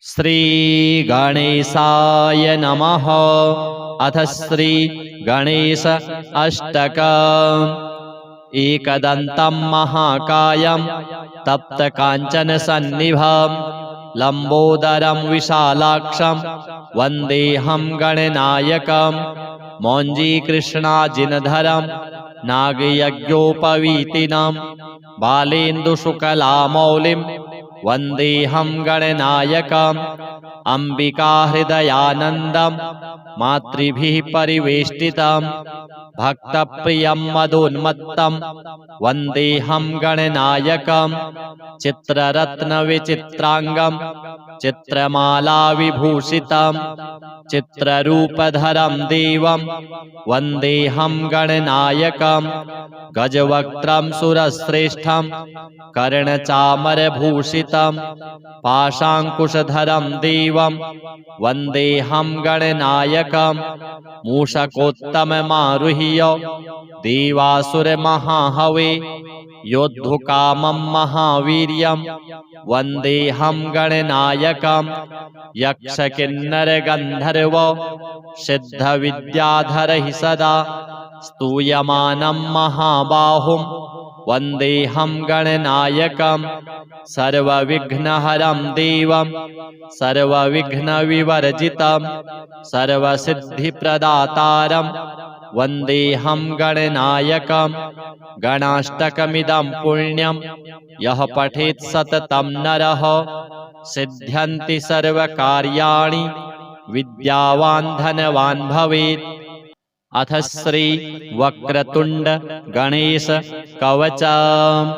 श्री गणेशाय नमः। अथ श्री गणेश अष्टकम्। एकदन्तं महाकायं तप्तकाञ्चन सन्निभं लम्बोदरं विशालाक्षं वन्देऽहं गणनायकं मौञ्जीकृष्णाजिनधरं नागयज्ञोपवीतिनं बालेन्दुशुकलामौलिं वन्देऽहं गणनायकम् अम्बिकाहृदयानन्दं मातृभिः परिवेष्टितं भक्तप्रियं मदोन्मत्तं वन्देऽहं गणनायकम् चित्ररत्नविचित्राङ्गं चित्रमालाविभूषितं चित्ररूपधरं देवं वन्देऽहं गणनायकम् गजवक्त्रं सुरश्रेष्ठं कर्णचामरभूषितं पाशाङ्कुशधरं देवं वन्देऽहं गणनायकम् मूषकोत्तममारुह्य देवासुरमहाहवे योद्धुकामं महावीर्यं वन्देऽहं गणनायकम् यक्षकिन्नरगन्धर्व सिद्धविद्याधरैः सदा स्तूयमानं महाबाहुं वन्देऽहं गणनायकम् सर्वविघ्नहरं देवं सर्वविघ्नविवर्जितं सर्वसिद्धिप्रदातारं वन्देऽहं गणनायकम् गणाष्टकमिदं पुण्यं यः पठेत् सततं नरः सिद्ध्यन्ति सर्वकार्याणि विद्यावान् धनवान् भवेत्। अथ श्री वक्रतुण्ड गणेश कवचम्।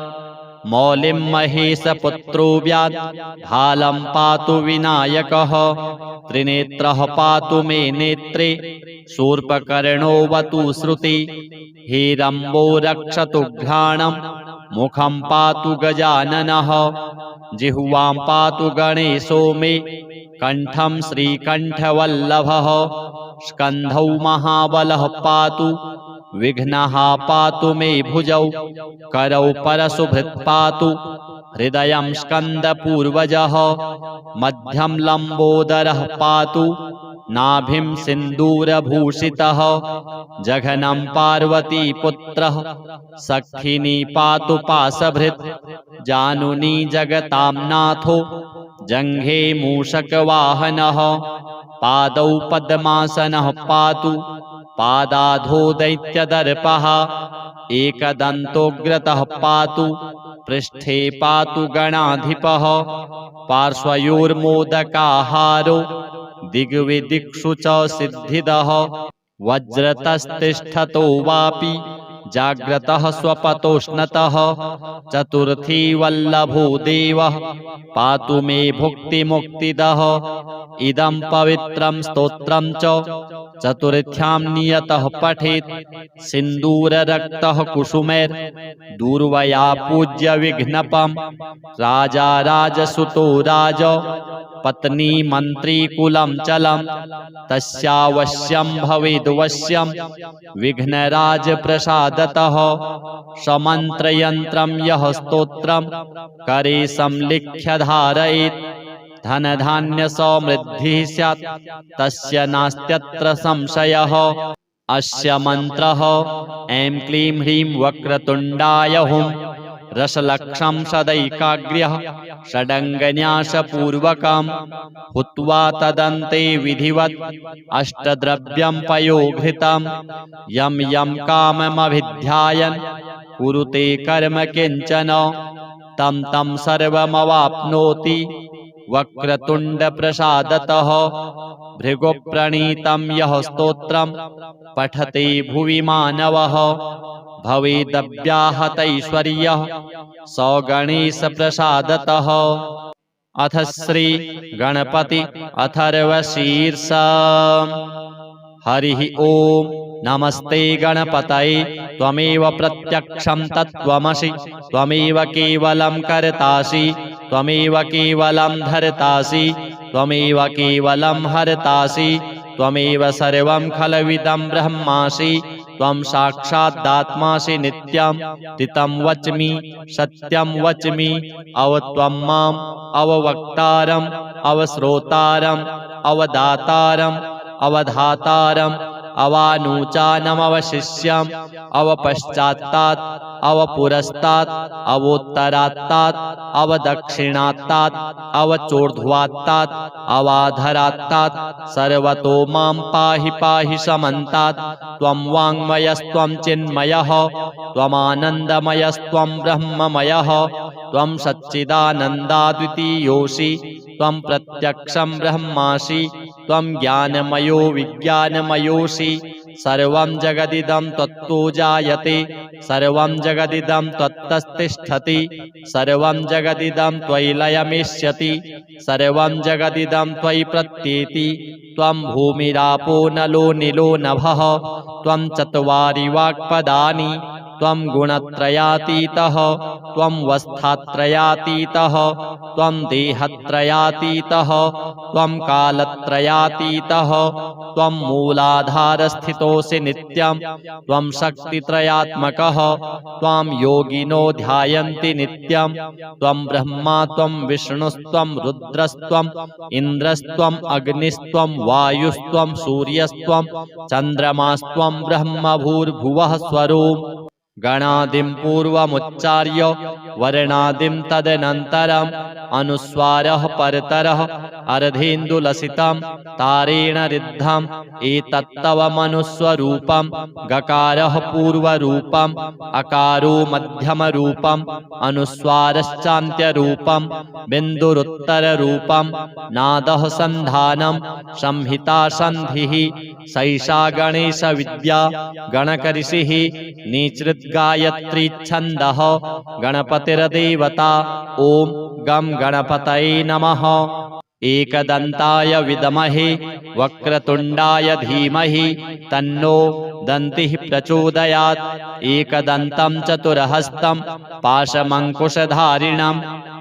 मौलिं महेशपुत्रो व्यात् भालं पातु विनायकः त्रिनेत्रः पातु मे नेत्रे शूर्पकर्णोऽवतु श्रुति हेरम्बो रक्षतु घ्राणं मुखं पातु गजाननः जिह्वां पातु गणेशो मे कण्ठं श्रीकण्ठवल्लभः स्कन्धौ महाबलः पातु विघ्नः पातु मे भुजौ करौ परशुभृत् पातु हृदयं स्कन्दपूर्वजः मध्यं लम्बोदरः पातु नाभिं सिन्दूरभूषितः जघनं पार्वतीपुत्रः सखिनी पातु पाशभृत् जानुनी जगतां नाथो जङ्घे मूषकवाहनः पादौ पद्मासनः पातु पादाधो दैत्यदर्पः एकदन्तोग्रतः पातु पृष्ठे पातु गणाधिपः पार्श्वयोर्मोदकाहारो दिग्विदिक्षु च सिद्धिदः वज्रतस्तिष्ठतो वापि जाग्रतः स्वपतोष्णतः चतुर्थी वल्लभो देवः पातु मे भुक्तिमुक्तिदः इदं पवित्रं स्तोत्रं च चतुर्थ्यां नियतः पठेत् सिन्दूररक्तः कुसुमैर्दूर्वया पूज्य विघ्नपं राजा राजसुतो राज पत्नी मन्त्री कुलं चलं तस्यावश्यं भवेद्वश्यं विघ्नराज प्रसादतः समन्त्रयन्त्रं यः स्तोत्रं करे संलिख्य धारयेत् धनधान्य समृद्धिः स्यात् तस्य नास्त्यत्र संशयः। अस्य मन्त्रः ऐं क्लीं ह्रीं वक्रतुण्डाय हुं रसलक्षं सदैकाग्र्यः षडङ्गन्यासपूर्वकं हुत्वा तदन्ते विधिवत् अष्टद्रव्यं पयोघृतं यं यं काममभिध्यायन् कुरुते कर्म किञ्चन तं तं सर्वमवाप्नोति वक्रतुण्डप्रसादतः। भृगुप्रणीतं यः स्तोत्रं पठते भुवि मानवः भवेदव्याहतैश्वर्यः स गणेशप्रसादतः। अथ श्री गणपति अथर्वशीर्षम्। हरिः ओम्। नमस्ते गणपतये त्वमेव प्रत्यक्षं तत्त्वमसि त्वमेव केवलं कर्तासि त्वमेव केवलं धर्तासि त्वमेव केवलं हर्तासि त्वमेव सर्वं खलविदं ब्रह्मासि त्वं साक्षादात्मासि नित्यं तितं वच्मि सत्यं वच्मि अव त्वं माम् अववक्तारं अवश्रोतारम् अवदातारम् अवधातारम् अवानूचानमवशिष्यम् अवपश्चात्तात् अवपुरस्तात् अवोत्तरात्तात् अवदक्षिणात्तात् अवचोर्ध्वात्तात् अवाधरात्तात् सर्वतो मां पाहि पाहि समन्तात्। त्वं वाङ्मयस्त्वं चिन्मयः त्वमानन्दमयस्त्वं ब्रह्ममयः त्वं सच्चिदानन्दाद्वितीयोऽसि त्वं प्रत्यक्षं ब्रह्मासि त्वं ज्ञानमयो विज्ञानमयोऽसि। सर्वं जगदिदं त्वत्तो जायते सर्वं जगदिदं त्वत्तस्तिष्ठति सर्वं जगदिदं त्वयि लयमेष्यति सर्वं जगदिदं त्वयि प्रत्येति। त्वं भूमिरापो नलो निलो नभः त्वं चत्वारि वाक्पदानि त्वं गुणत्रयातीतः त्वं वस्थात्रयातीतः त्वं देहत्रयातीतः त्वं कालत्रयातीतः त्वं मूलाधारस्थितोऽसि नित्यं त्वं शक्तित्रयात्मकः त्वां योगिनो ध्यायन्ति नित्यं। त्वं ब्रह्मा त्वं विष्णुस्त्वं रुद्रस्त्वं इन्द्रस्त्वं अग्निस्त्वं वायुस्त्वं सूर्यस्त्वं चन्द्रमास्त्वं ब्रह्म भूर्भुवः स्वरूप। गणादिं पूर्वमुच्चार्य वर्णादिं तदनन्तरम् अनुस्वारः परतरः अर्धेन्दुलसितं तारेण रिद्धम् एतत्तव मनुस्वरूपं। गकारः पूर्वरूपम् अकारो मध्यमरूपम् अनुस्वारश्चान्त्यरूपम् बिन्दुरुत्तररूपम्। नादः सन्धानं संहिता सन्धिः सैषा गणेशविद्या गणकऋषिः निसृद्गायत्री छन्दः गणपतिर्देवता। ॐ गं गणपतये नमः। एकदन्ताय विद्महे वक्रतुण्डाय धीमहि तन्नो दन्तिः प्रचोदयात्। एकदन्तं चतुर्हस्तं पाशमङ्कुशधारिणं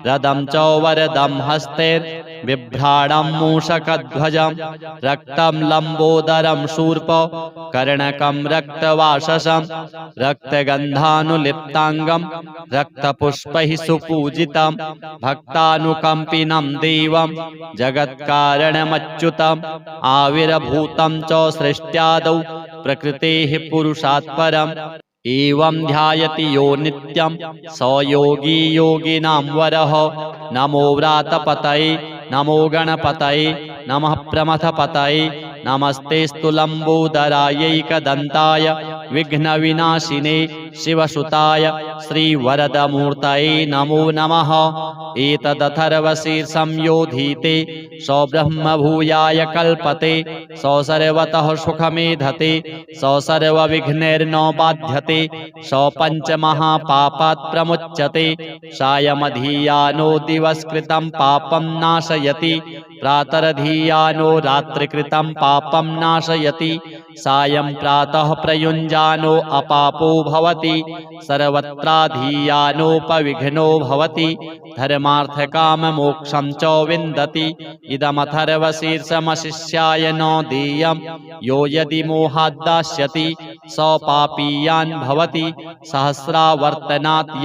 रदं च वरदं हस्तैर्बिभ्राणं मूषकध्वजं रक्तं लम्बोदरं शूर्प कर्णकं रक्तवाससं रक्तगन्धानुलिप्ताङ्गं रक्तपुष्पैः सुपूजितं भक्तानुकम्पिनं देवं जगत्कारणमच्युतम् आविर्भूतं च सृष्ट्यादौ प्रकृतेः पुरुषात् परम्। एवं ध्यायति यो नित्यं स योगी योगिनां वरः। नमो व्रातपतये नमो गणपतये नमः प्रमथपतये नमस्तेऽस्तु लम्बोदरायैकदन्ताय विघ्नविनाशिने शिवसुताय श्रीवरदमूर्तये नमो नमः। एतदथर्वशीर्षं योधीते स ब्रह्मभूयाय कल्पते स सर्वतः सुखमेधते स सर्वविघ्नैर्न बाध्यते स पञ्चमहापापात् प्रमुच्यते। सायमधीयानो दिवसकृतं पापं नाशयति प्रातरधीयानो रात्रिकृतं पापं नाशयति। सायं प्रातः प्रयुञ्जानो अपापो भवति सर्वत्राधीयानोपविघ्नो भवति धर्मार्थकाममोक्षं च विन्दति। इदमथर्वशीर्षमशिष्याय न देयं यो यदि मोहाद्दास्यति स पापीयान् भवति सहस्रावर्तनात्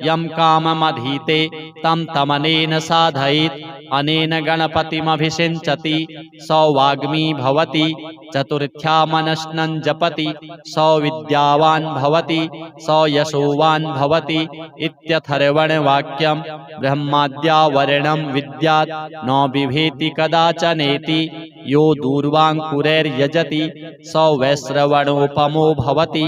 यं काममधीते तं तमनेन साधयेत् अनेन गणपतिमभिषिञ्चति स वाग्मी भवति चतुर्थ्या मनस्नं जपति स विद्यावान् भवति स यशोवान् भवति इत्यथर्वणवाक्यं। ब्रह्माद्यावरणं विद्यात् न बिभेति कदाचनेति यो दूर्वाङ्कुरैर्यजति स वैश्रवणोपमो भवति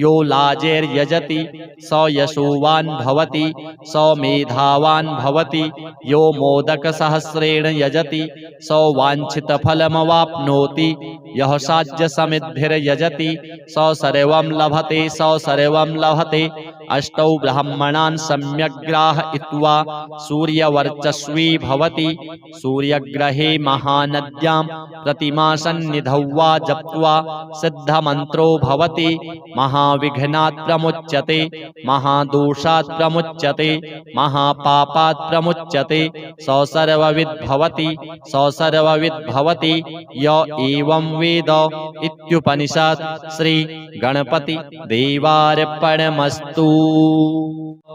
यो लाजैर्यजति स यशोवान् भवति स मेधावान् भवति यो मोदकसहस्रेण यजति स वाञ्छितफलमवाप्नोति यः साज्यसमिद्धिर्यजति स सर्वं लभते स सर्वं लभते। अष्टौ ब्राह्मणान् सम्यग्राहयित्वा सूर्यवर्चस्वी भवति सूर्यग्रहे महानद्यां प्रतिमासन्निधौ वा जप्त्वा सिद्धमन्त्रो भवति महाविघ्नात् प्रमुच्यते महादोषात् प्रमुच्यते महापापात् प्रमुच्यते स सर्वविद् भवति स सर्वविद् भवति य एवं वेद इत्युपनिषत्। श्री गणपति देवार्पणमस्तु।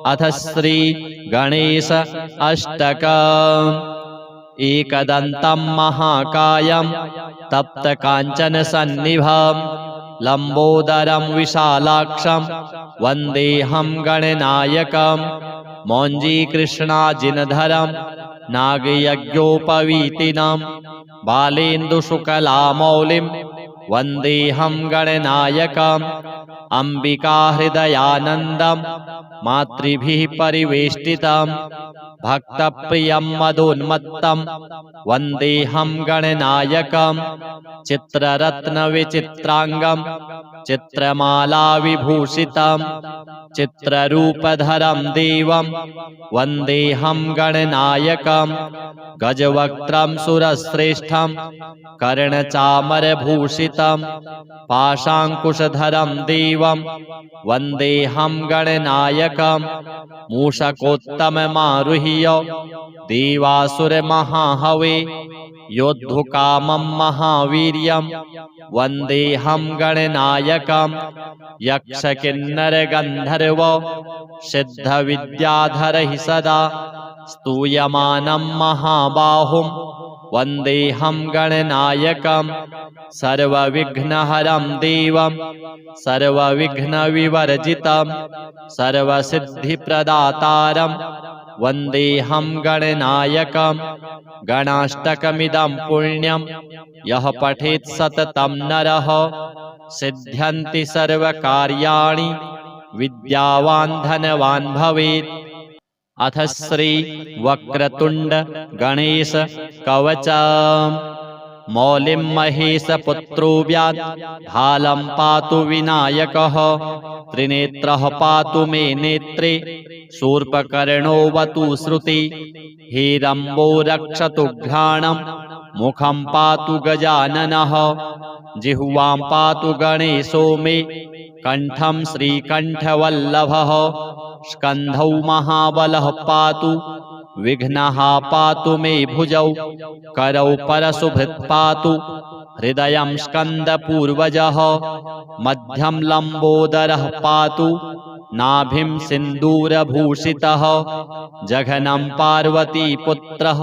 अथ श्री गणेश अष्टकम्। एकदन्तं महाकायं तप्तकाञ्चनसन्निभं लम्बोदरं विशालाक्षं वन्देऽहं गणनायकं मौञ्जीकृष्णाजिनधरं नागयज्ञोपवीतिनं बालेन्दुशुकलामौलिं वन्देऽहं गणनायकम् अम्बिकाहृदयानन्दं मातृभिः परिवेष्टितं भक्तप्रियं मदोन्मत्तं वन्देऽहं गणनायकम् चित्ररत्नविचित्राङ्गं चित्रमालाविभूषितं चित्ररूपधरं देवं वन्देऽहं गणनायकम् गजवक्त्रं सुरश्रेष्ठं कर्णचामरभूषितं पाशाङ्कुशधरं देवं वन्देऽहं गणनायकम् मूषकोत्तममारुह्य देवासुरमहाहवे योद्धुकामं महावीर्यं वन्देऽहं गणनायकम् यक्षकिन्नरगन्धर्व सिद्धविद्याधरैः सदा स्तूयमानं महाबाहुं वन्देऽहं गणनायकम् सर्वविघ्नहरं देवं सर्वविघ्नविवर्जितं सर्वसिद्धिप्रदातारं वन्देऽहं गणनायकम् गणाष्टकमिदं पुण्यं यः पठेत् सततं नरः सिद्ध्यन्ति सर्वकार्याणि विद्यावान् धनवान् भवेत्। अथ श्री वक्रतुण्ड गणेश कवचम् मौलिं महेशपुत्रो व्यात् भालं पातु विनायकः त्रिनेत्रः पातु मे नेत्रे शूर्पकर्णोऽवतु श्रुति हेरम्बो रक्षतु घ्राणं मुखं पातु गजाननः जिह्वां पातु गणेशो मे कण्ठं श्रीकण्ठवल्लभः स्कन्धौ महाबलः पातु विघ्नः पातु मे भुजौ करौ परशुभृत् पातु हृदयं स्कन्दपूर्वजः मध्यं लम्बोदरः पातु नाभिं सिन्दूरभूषितः जघनं पार्वतीपुत्रः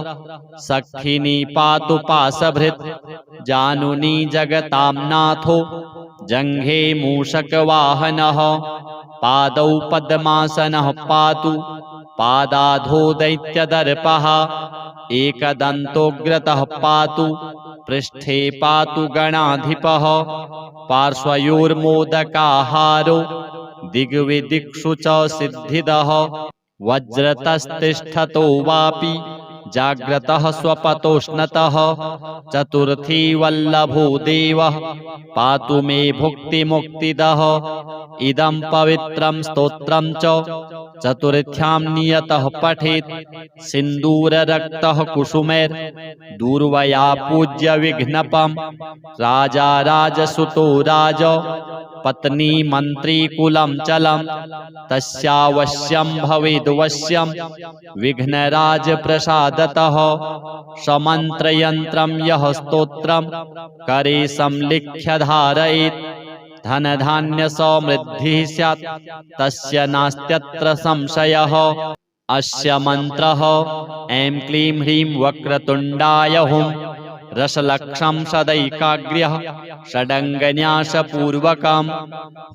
सखिनी पातु पाशभृत् जानुनी जगतां नाथो जङ्घे मूषकवाहनः पादौ पद्मासनः पातु पादाधो दैत्यदर्पः एकदन्तोग्रतः पातु पृष्ठे पातु गणाधिपः पार्श्वयोर्मोदकाहारो दिग्विदिक्षु च सिद्धिदः वज्रतस्तिष्ठतो वापि जाग्रतः स्वपतोष्णतः चतुर्थी वल्लभो देवः पातु मे भुक्तिमुक्तिदः इदं पवित्रं स्तोत्रं च चतुर्थ्यां नियतः पठेत् सिन्दूररक्तः कुसुमैर्दूर्वया पूज्य विघ्नपं राजा राजसुतो राज पत्नी मन्त्री कुलं चलं तस्यावश्यं भवेद्वश्यं विघ्नराज प्रसादतः समन्त्रयन्त्रं यः स्तोत्रं करे संलिख्य धारयेत् धनधान्यसमृद्धिः स्यात् तस्य नास्त्यत्र संशयः। अस्य मन्त्रः ऐं क्लीं ह्रीं वक्रतुण्डाय हुं रसलक्षं सदैकाग्र्यः षडङ्गन्यासपूर्वकं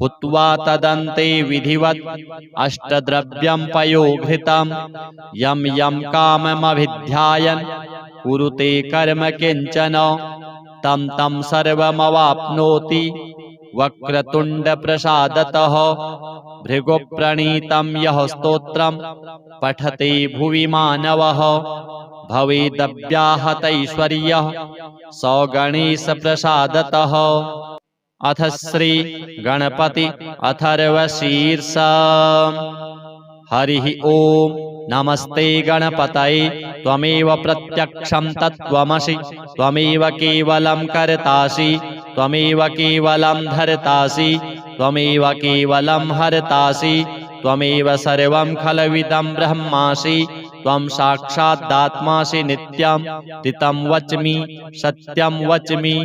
हुत्वा तदन्ते विधिवत् अष्टद्रव्यं पयोघृतं यं यं काममभिध्यायन् कुरुते कर्म किञ्चन तं तं सर्वमवाप्नोति वक्रतुण्डप्रसादतः। भृगुप्रणीतं यः स्तोत्रं पठते भुवि मानवः भवेदव्याहतैश्वर्यः स गणेशप्रसादतः। अथ श्री गणपति अथर्वशीर्षम्। हरिः ओम नमस्ते गणपतये त्वमेव प्रत्यक्षं तत्त्वमसि त्वमेव केवलं कर्तासि त्वमेव केवलं धर्तासि त्वमेव केवलं हर्तासि त्वमेव सर्वं खलविदं ब्रह्मासि त्वं साक्षादात्मासि नित्यं तितं वच्मि सत्यं वच्मि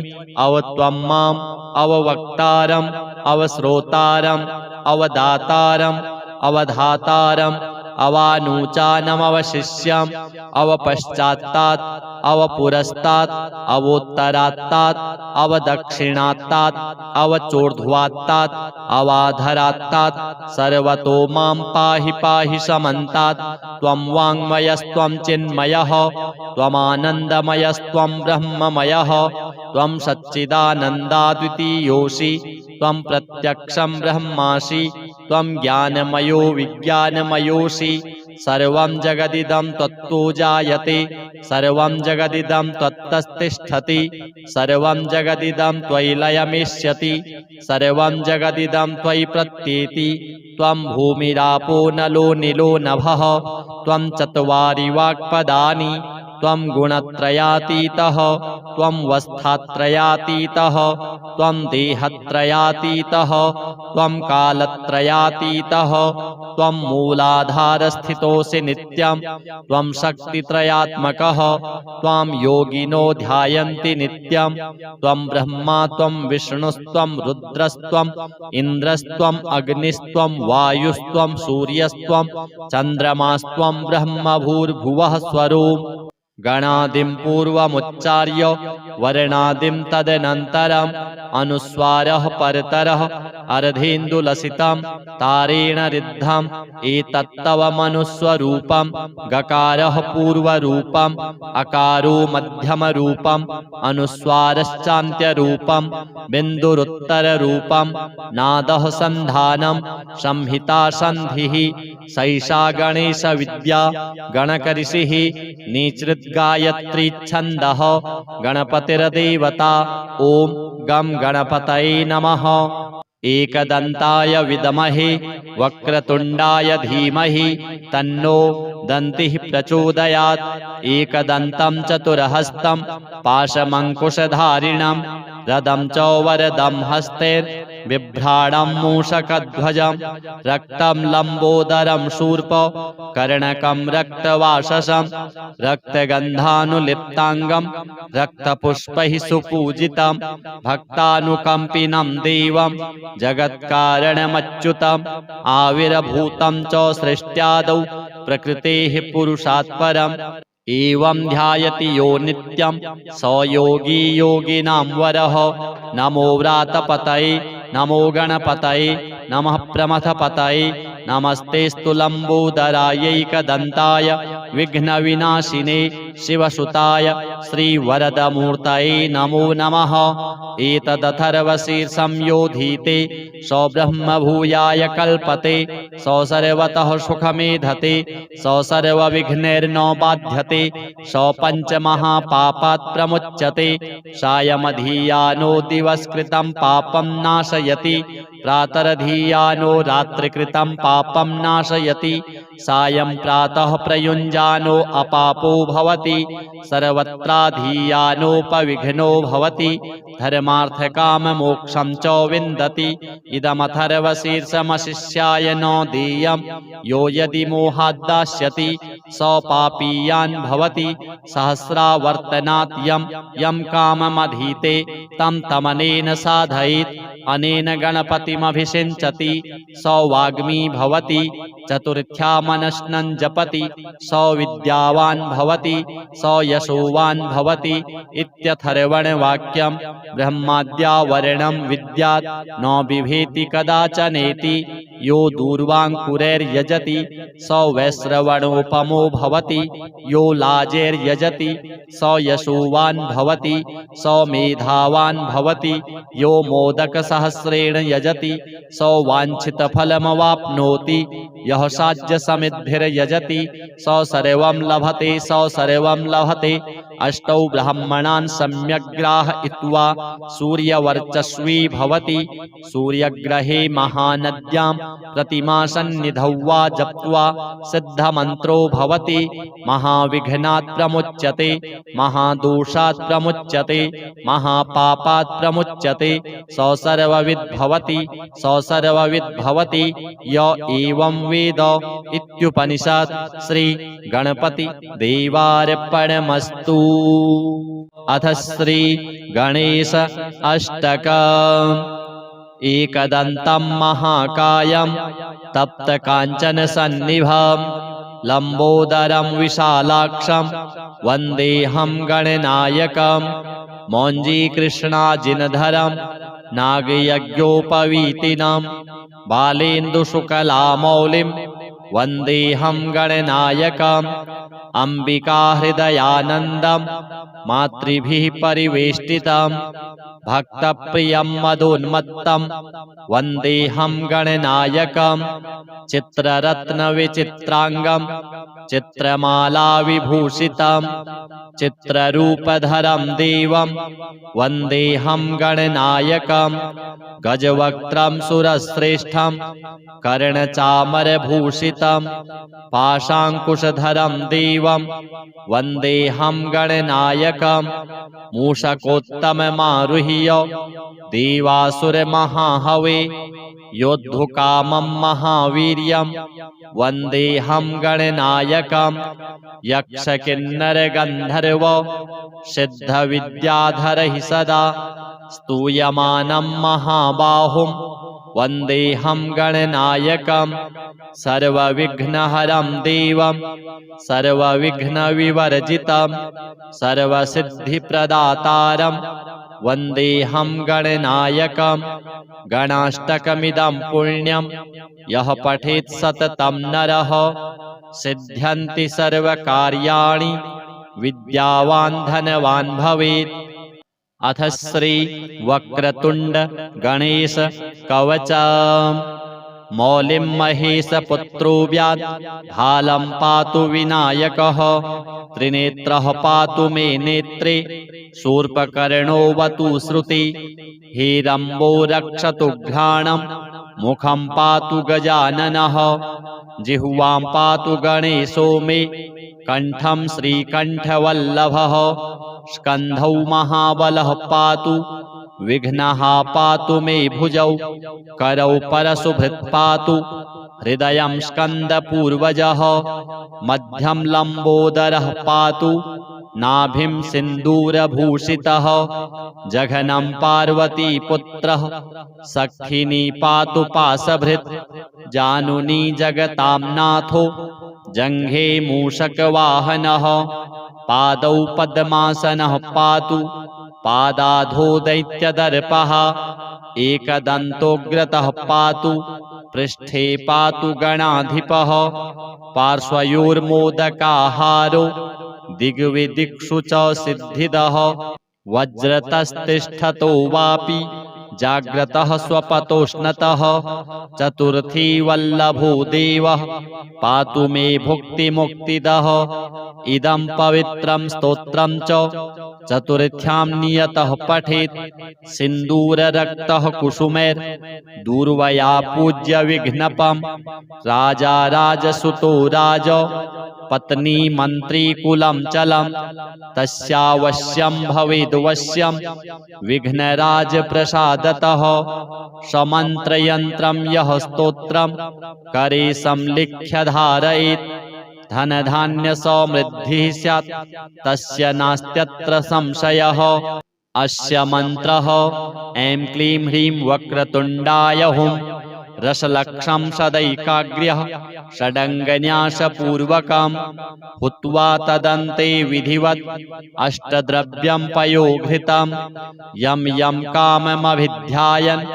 अवत्वं माम् अववक्तारम् अवश्रोतारम् अवदातारम् अवधातारम् अवानूचानमवशिष्यम् अवपश्चात्तात् अवपुरस्तात् अवोत्तरात्तात् अवदक्षिणात्तात् अवचोर्ध्वात्तात् अवाधरात्तात् सर्वतो मां पाहि पाहि समन्तात्। त्वं वाङ्मयस्त्वं चिन्मयः त्वमानन्दमयस्त्वं ब्रह्ममयः त्वं सच्चिदानन्दाद्वितीयोऽसि त्वं प्रत्यक्षं ब्रह्मासि त्वं ज्ञानमयो विज्ञानमयोऽसि। सर्वं जगदिदं त्वत्तो जायते सर्वं जगदिदं त्वत्तस्तिष्ठति सर्वं जगदिदं त्वयि लयमेष्यति सर्वं जगदिदं त्वयि प्रत्येति। त्वं भूमिरापो नलो निलो नभः त्वं चत्वारि वाक्पदानि त्वं गुणत्रयातीतः त्वं वस्थात्रयातीतः त्वं देहत्रयातीतः त्वं कालत्रयातीतः त्वं मूलाधारस्थितोऽसि नित्यं त्वं शक्तित्रयात्मकः त्वां योगिनो ध्यायन्ति नित्यं। त्वं ब्रह्मा त्वं विष्णुस्त्वं रुद्रस्त्वं इन्द्रस्त्वं अग्निस्त्वं वायुस्त्वं सूर्यस्त्वं चन्द्रमास्त्वं ब्रह्म भूर्भुवः स्वरूप। गणादिं पूर्वमुच्चार्य वर्णादिं तदनन्तरम् अनुस्वारः परतरः अर्धेन्दुलसितं तारेण रिद्धम् एतत्तव मनुस्वरूपं। गकारः पूर्वरूपम् अकारो मध्यमरूपम् अनुस्वारश्चान्त्यरूपं बिन्दुरुत्तररूपं नादः सन्धानं संहिता सन्धिः सैषा गणेशविद्या गणकऋषिः निसृद्गायत्री छन्दः गणपतिर्देवता। ॐ गं गणपतये नमः। एकदन्ताय विद्महे वक्रतुण्डाय धीमहि तन्नो दन्तिः प्रचोदयात्। एकदन्तं चतुर्हस्तं पाशमङ्कुशधारिणं रदं च वरदं हस्तैर्बिभ्राणं मूषकध्वजं रक्तं लम्बोदरं शूर्प कर्णकं रक्तवाससं रक्तगन्धानुलिप्ताङ्गं रक्तपुष्पैः सुपूजितं भक्तानुकम्पिनं देवं जगत्कारणमच्युतम् आविर्भूतं च सृष्ट्यादौ प्रकृतेः पुरुषात् परम्। एवं ध्यायति यो नित्यं स योगी योगिनां वरः। नमो व्रातपतये नमो गणपतये नमः प्रमथपतये नमस्तेऽस्तु लम्बोदरायैकदन्ताय विघ्नविनाशिने शिवसुताय श्रीवरदमूर्तये नमो नमः। एतदथर्वशीर्षं योधीते स ब्रह्मभूयाय कल्पते स सर्वतः सुखमेधते स सर्वविघ्नैर्न बाध्यते स पञ्चमहापापात् प्रमुच्यते सायमधीयानो दिवसकृतं पापं नाशयति प्रातरधीयानो रात्रिकृतं पापं नाशयति सायं प्रातः प्रयुञ्जानो अपापो भवति सर्वत्राधीयानोपविघ्नो भवति धर्मार्थकाममोक्षं च विन्दति। इदमथर्वशीर्षमशिष्याय न देयं यो यदि मोहाद्दास्यति स पापीयान् भवति सहस्रावर्तनात् यं काममधीते तं तमनेन साधयेत् अनेन गणपतिमभिषिञ्चति स वाग्मी भवति चतुर्थ्या मनस्नं जपति स विद्यावान् भवति स यशोवान् भवति इत्यथर्वणवाक्यं। ब्रह्माद्यावरणं विद्यात् न बिभेति कदाचनेति यो दूर्वाङ्कुरैर्यजति स वैश्रवणोपमो भवति यो लाजैर्यजति स यशोवान् भवति स मेधावान् भवति यो मोदकसहस्रेण यजति स वाञ्छितफलमवाप्नोति यः साज्यसमिद्भिर्यजति स सर्वं लभते स सर्वं लभते। अष्टौ ब्राह्मणान् सम्यग्राहयित्वा सूर्यवर्चस्वी भवति सूर्यग्रहे महानद्यां प्रतिमासन्निधौ वा जप्त्वा सिद्धमन्त्रो भवति महाविघ्नात् प्रमुच्यते महादोषात् प्रमुच्यते महापापात् प्रमुच्यते स सर्वविद् भवति स सर्वविद् भवति य एवं वेद इत्युपनिषत्। श्री गणपति देवार्पणमस्तु। अथ श्री गणेश अष्टकम्। एकदन्तं महाकायं तप्तकाञ्चनसन्निभं लम्बोदरं विशालाक्षं वन्देऽहं गणनायकं मौञ्जीकृष्णाजिनधरं नागयज्ञोपवीतिनं बालेन्दुशुकलामौलिं वन्देऽहं गणनायकम् अम्बिकाहृदयानन्दं मातृभिः परिवेष्टितं भक्तप्रियं मदोन्मत्तं वन्देऽहं गणनायकं चित्ररत्नविचित्राङ्गं चित्रमालाविभूषितं चित्ररूपधरं देवं वन्देऽहं गणनायकं गजवक्त्रं सुरश्रेष्ठं कर्णचामरभूषितं पाशाङ्कुशधरं देवं वन्देऽहं गणनायकं मूषकोत्तममारुह्य देवासुरमहाहवे योद्धुकामं महावीर्यं वन्देऽहं गणनायकं यक्षकिन्नरगन्धर्व सिद्धविद्याधरैः सदा स्तूयमानं महाबाहुं वन्देऽहं गणनायकं सर्वविघ्नहरं देवं सर्वविघ्नविवर्जितं सर्वसिद्धिप्रदातारं वन्देऽहं गणनायकं गणाष्टकमिदं पुण्यं यः पठेत् सततं नरः सिद्ध्यन्ति सर्वकार्याणि विद्यावान् धनवान् भवेत्। अथ श्री वक्रतुण्ड गणेश कवचम् मौलिं महेशपुत्रो व्यात् भालं पातु विनायकः त्रिनेत्रः पातु मे नेत्रे शूर्पकर्णोऽवतु श्रुति हीरम्बो रक्षतु घ्राणं मुखं पातु गजाननः जिह्वां पातु गणेशो मे कण्ठं श्रीकण्ठवल्लभः स्कन्धौ महाबलः पातु विघ्नः पातु मे भुजौ करौ परशुभृत् पातु हृदयं स्कन्दपूर्वजः मध्यं लम्बोदरः पातु नाभिं सिन्दूरभूषितः जघनं पार्वतीपुत्रः सखिनी पातु पाशभृत् जानुनी जगतां नाथो जङ्घे मूषकवाहनः पादौ पद्मासनः पातु पादाधो दैत्यदर्पः एकदन्तोग्रतः पातु पृष्ठे पातु गणाधिपः पार्श्वयोर्मोदकाहारो दिग्विदिक्षु च सिद्धिदः वज्रतस्तिष्ठतो वापि जाग्रतः स्वपतोष्णतः चतुर्थी वल्लभो देवः पातु मे भुक्तिमुक्तिदः इदं पवित्रं स्तोत्रं च चतुर्थ्यां नियतः पठेत् सिन्दूररक्तः कुसुमैर्दूर्वया पूज्य विघ्नपं राजा राजसुतो राज पत्नी मन्त्री कुलं चलं तस्यावश्यं भवेद्वश्यं विघ्नराज प्रसादतः समन्त्रयन्त्रं यः स्तोत्रं करे संलिख्य धारयेत् धनधान्यसमृद्धिः स्यात् तस्य नास्त्यत्र संशयः। अस्य मन्त्रः ऐं क्लीं ह्रीं वक्रतुण्डाय हुं रसलक्षं सदैकाग्र्यः षडङ्गन्यासपूर्वकं हुत्वा तदन्ते विधिवत् अष्टद्रव्यं पयोघृतं यं यं काममभिध्यायन्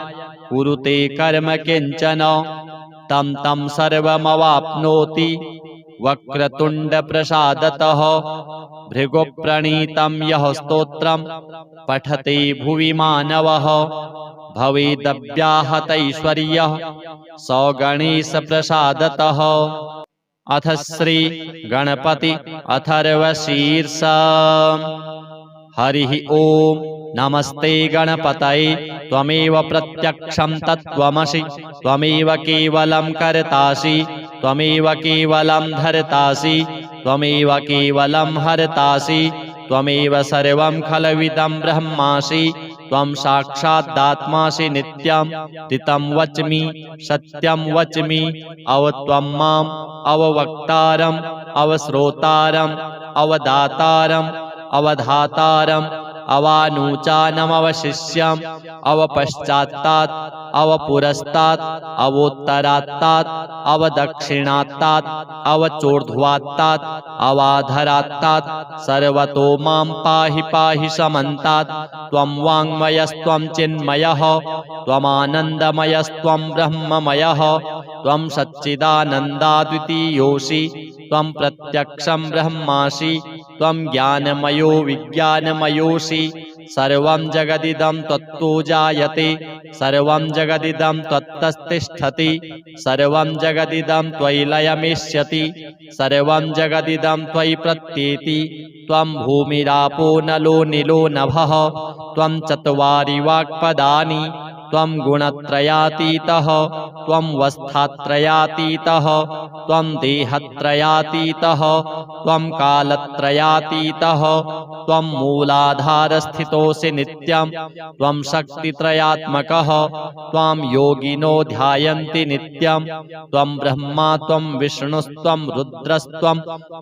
कुरुते कर्म किञ्चन तं तं सर्वमवाप्नोति वक्रतुण्डप्रसादतः। भृगुप्रणीतं यः स्तोत्रं पठते भुवि मानवः भवेदव्याहतैश्वर्यः स गणेशप्रसादतः। अथ श्री गणपति अथर्वशीर्षा। हरिः ओम नमस्ते गणपतये त्वमेव प्रत्यक्षं तत्त्वमसि त्वमेव केवलं कर्तासि त्वमेव केवलं धर्तासि त्वमेव केवलं हर्तासि त्वमेव सर्वं खलविदं ब्रह्मासि त्वं साक्षादात्मासि नित्यं तितं वच्मि सत्यं वच्मि अवत्वं माम् अववक्तारम् अवश्रोतारम् अवदातारम् अवधातारम् अवानूचानमवशिष्यम् अवपश्चात्तात् अवपुरस्तात् अवोत्तरात्तात् अवदक्षिणात्तात् अवचोर्ध्वात्तात् अवाधरात्तात् सर्वतो मां पाहि पाहि समन्तात्। त्वं वाङ्मयस्त्वं चिन्मयः त्वमानन्दमयस्त्वं ब्रह्ममयः त्वं सच्चिदानन्दाद्वितीयोऽसि त्वं प्रत्यक्षं ब्रह्मासि त्वं ज्ञानमयो विज्ञानमयोऽसि। सर्वं जगदिदं त्वत्तो जायते सर्वं जगदिदं त्वत्तस्तिष्ठति सर्वं जगदिदं त्वयि लयमेष्यति सर्वं जगदिदं त्वयि प्रत्येति। त्वं भूमिरापो नलो निलो नभः त्वं चत्वारि वाक्पदानि त्वं गुणत्रयातीतः त्वं वस्थात्रयातीतः त्वं देहत्रयातीतः त्वं कालत्रयातीतः त्वं मूलाधारस्थितोऽसि नित्यं त्वं शक्तित्रयात्मकः त्वां योगिनो ध्यायन्ति नित्यं। त्वं ब्रह्मा त्वं विष्णुस्त्वं रुद्रस्त्वं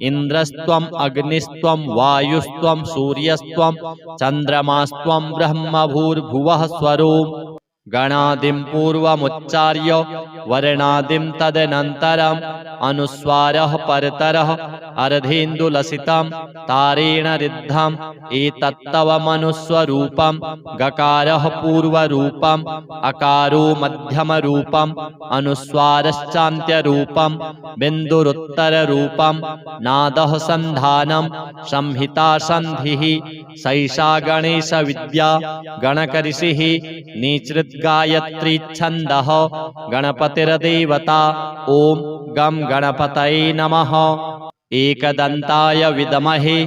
इन्द्रस्त्वं अग्निस्त्वं वायुस्त्वं सूर्यस्त्वं चन्द्रमास्त्वं ब्रह्म भूर्भुवः स्वरूप। गणादिं पूर्वमुच्चार्य वर्णादिं तदनन्तरम् अनुस्वारः परतरः अर्धेन्दुलसितं तारेण रिद्धम् एतत्तव मनुस्वरूपं। गकारः पूर्वरूपम् अकारो मध्यमरूपम् अनुस्वारश्चान्त्यरूपम् बिन्दुरुत्तररूपं। नादः सन्धानं संहिता सन्धिः सैषा गणेशविद्या गणकऋषिः निसृद्गायत्री छन्दः गणपतिर्देवता। ॐ गं गणपतये नमः। एकदन्ताय विद्महे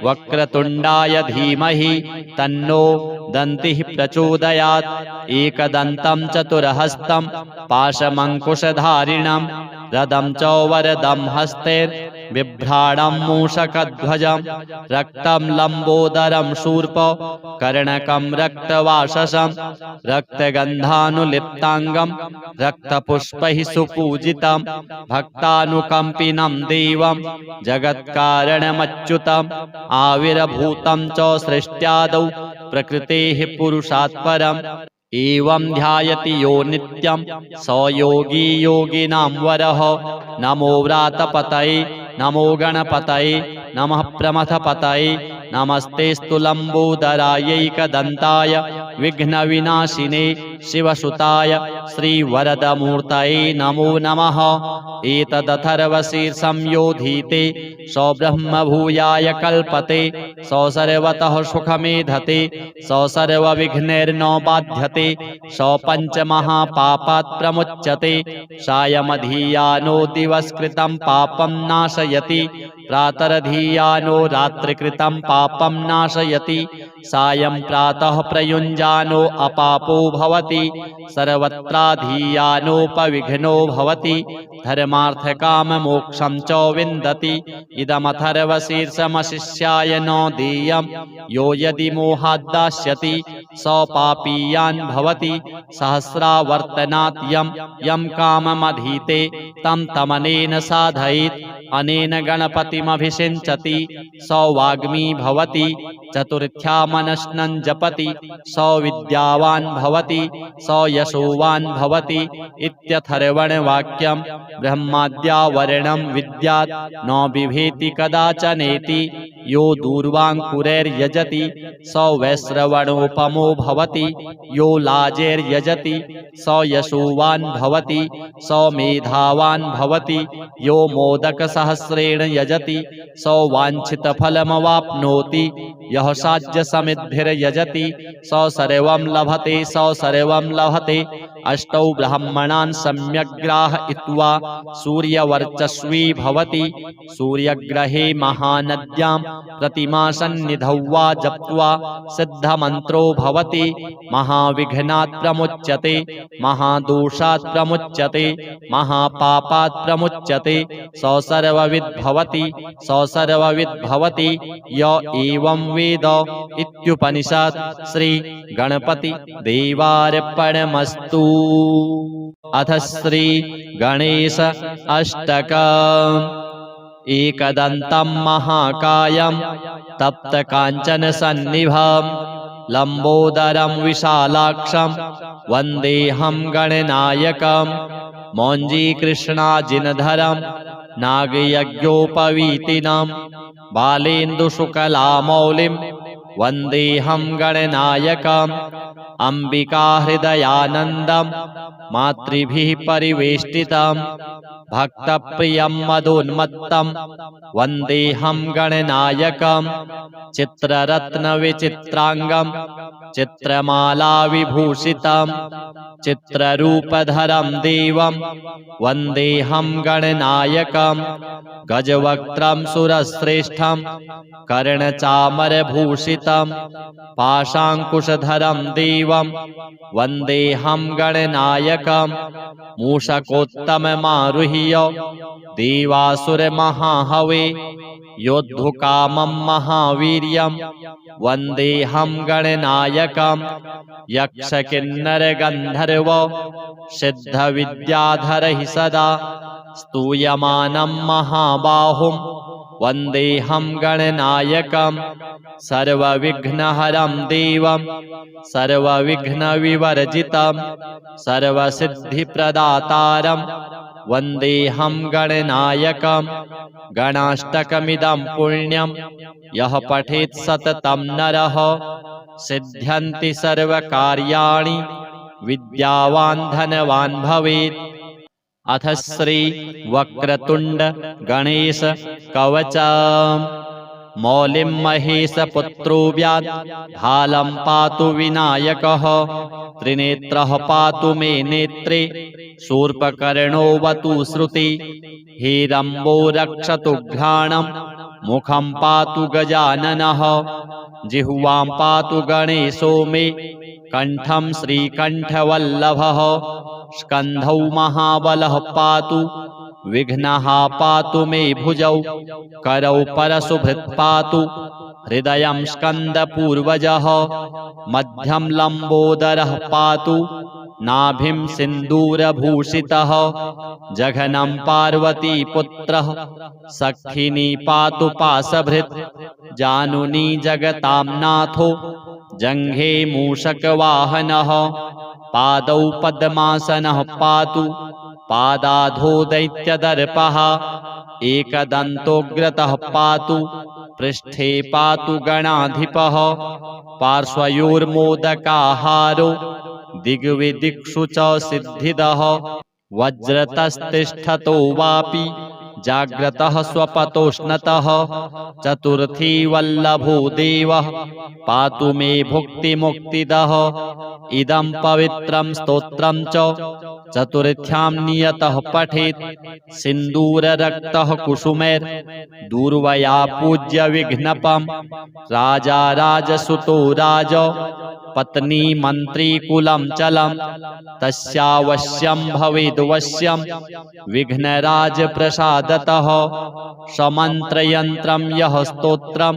वक्रतुण्डाय धीमहि तन्नो दन्तिः प्रचोदयात्। एकदन्तं चतुर्हस्तं पाशमङ्कुशधारिणं रदं च वरदं हस्तैर्बिभ्राणं मूषकध्वजं रक्तं लम्बोदरं शूर्प कर्णकं रक्तवाससं रक्तगन्धानुलिप्ताङ्गं रक्तपुष्पैः सुपूजितं भक्तानुकम्पिनं देवं जगत्कारणमच्युतम् आविर्भूतं च सृष्ट्यादौ प्रकृतेः पुरुषात् परम्। एवं ध्यायति यो नित्यं स योगी योगिनां वरः। नमो व्रातपतये नमो गणपतये नमः प्रमथपतये नमस्तेऽस्तु लम्बोदरायैकदन्ताय विघ्नविनाशिने शिवसुताय श्रीवरदमूर्तये नमो नमः। एतदथर्वशीर्षं योधीते स ब्रह्मभूयाय कल्पते स सर्वतः सुखमेधते स सर्वविघ्नैर्न बाध्यते स पञ्चमहापापात् प्रमुच्यते। सायमधीयानो दिवसकृतं पापं नाशयति प्रातरधीयानो रात्रिकृतं पापं नाशयति। सायं प्रातः प्रयुञ्जानो अपापो भवति सर्वत्राधीयानोपविघ्नो भवति धर्मार्थकाममोक्षं च विन्दति। इदमथर्वशीर्षमशिष्याय न देयं यो यदि मोहाद्दास्यति स पापीयान् भवति सहस्रावर्तनात् यं काममधीते तं तमनेन साधयेत् अनेन गणपतिमभिषिञ्चति स वाग्मी भवति चतुर्थ्या मनस्नं जपति स विद्यावान् भवति स यशोवान् भवति इत्यथर्वणवाक्यं। ब्रह्माद्यावरणं विद्यात् न बिभेति कदाचनेति यो दूर्वाङ्कुरैर्यजति स वैश्रवणोपमो भवति यो लाजैर्यजति स यशोवान् भवति स मेधावान् भवति यो मोदकसहस्रेण यजति स वाञ्छितफलमवाप्नोति यः साज्यसमिद्भिर्यजति स सर्वं लभते स सर्वं लभते। अष्टौ ब्राह्मणान् सम्यग्ग्राहयित्वा सूर्यवर्चस्वी भवति सूर्यग्रहे महानद्यां प्रतिमासन्निधौ वा जप्त्वा सिद्धमन्त्रो भवति महाविघ्नात् प्रमुच्यते महादोषात् प्रमुच्यते महापापात् प्रमुच्यते स सर्वविद् भवति स सर्वविद् भवति य एवं वेद इत्युपनिषत्। श्री गणपति देवार्पणमस्तु। अथ श्री गणेश अष्टकम्। एकदन्तं महाकायं तप्तकाञ्चनसन्निभं लंबोदरं विशालाक्षं वन्देऽहं गणनायकं मौञ्जीकृष्णाजिनधरं नागयज्ञोपवीतिनं बालेन्दुशुकलामौलिं वन्देऽहं गणनायकम् अम्बिकाहृदयानन्दं मातृभिः परिवेष्टितं भक्तप्रियं मदोन्मत्तं वन्देऽहं गणनायकम् चित्ररत्नविचित्राङ्गं चित्रमालाविभूषितं चित्ररूपधरं देवं वन्देऽहं गणनायकम् गजवक्त्रं सुरश्रेष्ठं कर्णचामरभूषितं पाशाङ्कुशधरं देवं वन्देऽहं गणनायकम् मूषकोत्तममारुह्य देवासुरमहाहवे योद्धुकामं महावीर्यं वन्देऽहं गणनायकम् यक्षकिन्नरगन्धर्व सिद्धविद्याधरैः सदा स्तूयमानं महाबाहुं वन्देऽहं गणनायकम् सर्वविघ्नहरं देवं सर्वविघ्नविवर्जितं सर्वसिद्धिप्रदातारं वन्देऽहं गणनायकम् गणाष्टकमिदं पुण्यं यः पठेत् सततं नरः सिद्ध्यन्ति सर्वकार्याणि विद्यावान् धनवान् भवेत्। अथ श्री वक्रतुण्ड गणेश कवचम् मौलिं महेशपुत्रो व्यात् भालं पातु विनायकः त्रिनेत्रः पातु मे नेत्रे शूर्पकर्णोऽवतु श्रुति हेरम्बो रक्षतु घ्राणं मुखं पातु गजाननः जिह्वां पातु गणेशो मे कण्ठं श्रीकण्ठवल्लभः स्कन्धौ महाबलः पातु विघ्नः पातु मे भुजौ करौ परशुभृत् पातु हृदयं स्कन्दपूर्वजः मध्यं लम्बोदरः पातु नाभिं सिन्दूरभूषितः जघनं पार्वतीपुत्रः सखिनी पातु पाशभृत् जानुनी जगतां नाथो जङ्घे मूषकवाहनः पादौ पद्मासनः पातु पादाधो दैत्यदर्पः एकदन्तोग्रतः पातु पृष्ठे पातु गणाधिपः पार्श्वयोर्मोदकाहारो दिग्विदिक्षु च सिद्धिदः वज्रतस्तिष्ठतो वापि जाग्रतः स्वपतोष्णतः चतुर्थी वल्लभो देवः पातु मे भुक्तिमुक्तिदः इदं पवित्रं स्तोत्रं च चतुर्थ्यां नियतः पठेत् सिन्दूररक्तः कुसुमैर्दूर्वया पूज्य विघ्नपं राजा राजसुतो राज पत्नी मन्त्री कुलं चलं तस्यावश्यं भवेद्वश्यं विघ्नराज प्रसादतः समन्त्रयन्त्रं यः स्तोत्रं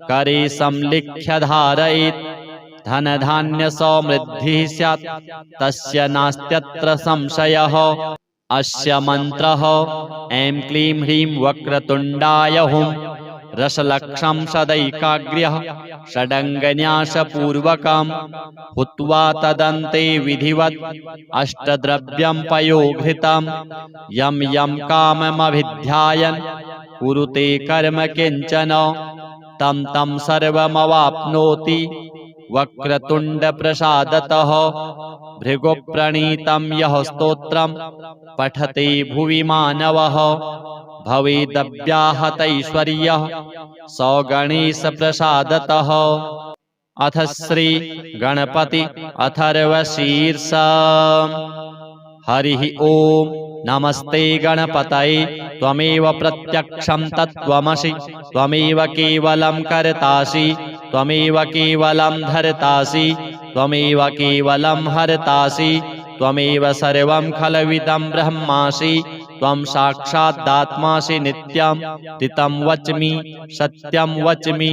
करे संलिख्य धारयेत् धनधान्यसमृद्धिः स्यात् तस्य नास्त्यत्र संशयः। अस्य मन्त्रः ऐं क्लीं ह्रीं वक्रतुण्डाय हुं रसलक्षं सदैकाग्र्यः षडङ्गन्यासपूर्वकं हुत्वा तदन्ते विधिवत् अष्टद्रव्यं पयोघृतं यं यं काममभिध्यायन् कुरुते कर्म किञ्चन तं तं सर्वमवाप्नोति वक्रतुण्डप्रसादतः। भृगुप्रणीतं यः स्तोत्रं पठते भुवि मानवः भवेदव्याहतैश्वर्यः स गणेशप्रसादतः। अथ श्री गणपति अथर्वशीर्षम्। हरिः ओम्। नमस्ते गणपतये त्वमेव प्रत्यक्षं तत्त्वमसि त्वमेव केवलं कर्तासि त्वमेव केवलं धर्तासि त्वमेव केवलं हर्तासि त्वमेव सर्वं खलविदं ब्रह्मासि त्वं साक्षादात्मासि नित्यं तितं वच्मि सत्यं वच्मि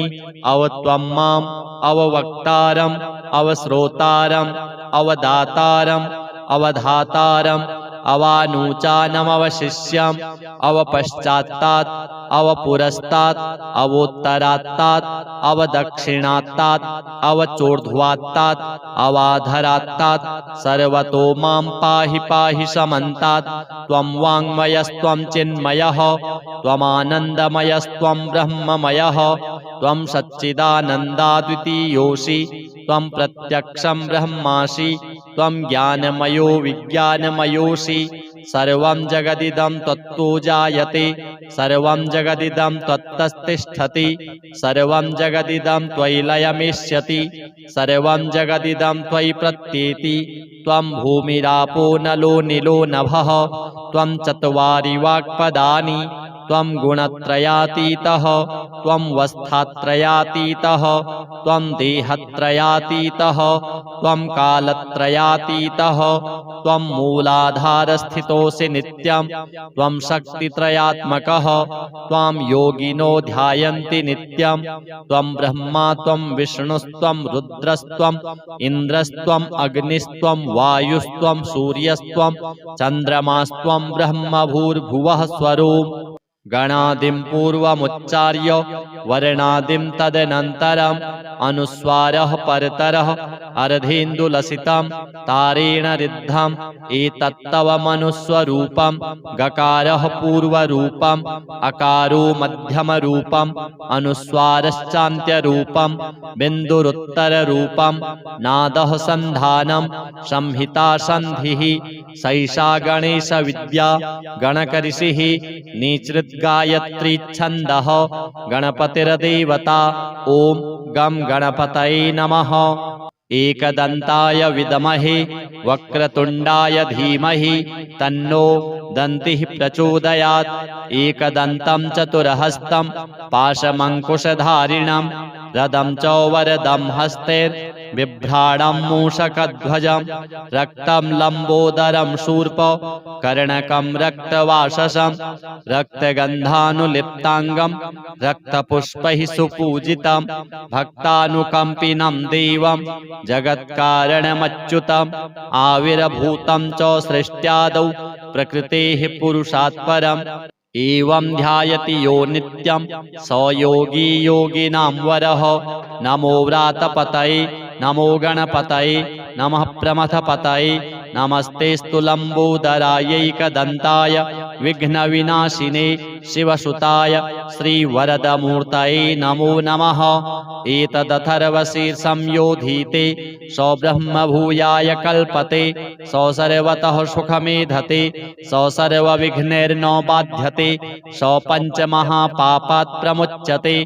अवत्वं माम् अववक्तारम् अवश्रोतारम् अवदातारम् अवधातारम् अवानूचानमवशिष्यम् अवपश्चात्तात् अवपुरस्तात् अवोत्तरात्तात् अवदक्षिणात्तात् अवचोर्ध्वात्तात् अवाधरात्तात् सर्वतो मां पाहि पाहि समन्तात्। त्वं वाङ्मयस्त्वं चिन्मयः त्वमानन्दमयस्त्वं ब्रह्ममयः त्वं सच्चिदानन्दाद्वितीयोऽसि त्वं प्रत्यक्षं ब्रह्मासि त्वं ज्ञानमयो विज्ञानमयोऽसि। सर्वं जगदिदं त्वत्तो जायते सर्वं जगदिदं त्वत्तस्तिष्ठति सर्वं जगदिदं त्वयि लयमेष्यति सर्वं जगदिदं त्वयि प्रत्येति। त्वं भूमिरापो नलो निलो नभः त्वं चत्वारि वाक्पदानि त्वं गुणत्रयातीतः त्वं वस्थात्रयातीतः त्वं देहत्रयातीतः त्वं कालत्रयातीतः त्वं मूलाधारस्थितोऽसि नित्यं त्वं शक्तित्रयात्मकः त्वां योगिनो ध्यायन्ति नित्यं। त्वं ब्रह्मा त्वं विष्णुस्त्वं रुद्रस्त्वं इन्द्रस्त्वं अग्निस्त्वं वायुस्त्वं सूर्यस्त्वं चन्द्रमास्त्वं ब्रह्म भूर्भुवः स्वरूप। गणादिं पूर्वमुच्चार्य वर्णादिं तदनन्तरम् अनुस्वारः परतरः अर्धेन्दुलसितं तारेण रिद्धम् एतत्तव मनुस्वरूपं। गकारः पूर्वरूपम् अकारो मध्यमरूपम् अनुस्वारश्चान्त्यरूपम् बिन्दुरुत्तररूपम्। नादः सन्धानं संहिता सन्धिः सैषा गणेशविद्या गणकऋषिः निसृद्गायत्री छन्दः गणपतिर्देवता। ॐ गं गणपतये नमः। एकदन्ताय विद्महे वक्रतुण्डाय धीमहि तन्नो दन्तिः प्रचोदयात्। एकदन्तं चतुर्हस्तं पाशमङ्कुशधारिणं रदं च वरदं हस्तैर्बिभ्राणं मूषकध्वजं रक्तं लम्बोदरं शूर्प कर्णकं रक्तवाससं रक्तगन्धानुलिप्ताङ्गं रक्तपुष्पैः सुपूजितं भक्तानुकम्पिनं देवं जगत्कारणमच्युतम्। आविर्भूतं च सृष्ट्यादौ प्रकृतेः पुरुषात् परम्। एवं ध्यायति यो नित्यं स योगी योगिनां वरः। नमो व्रातपतये नमो गणपतये नमः प्रमथपतये नमस्तेऽस्तु लम्बोदरायैकदन्ताय विघ्नविनाशिने शिवसुताय श्रीवरदमूर्तये नमो नमः। एतदथर्वशीर्षं योधीते स ब्रह्मभूयाय कल्पते स सर्वतः सुखमेधते स सर्वविघ्नैर्न बाध्यते स पञ्चमहापापात् प्रमुच्यते।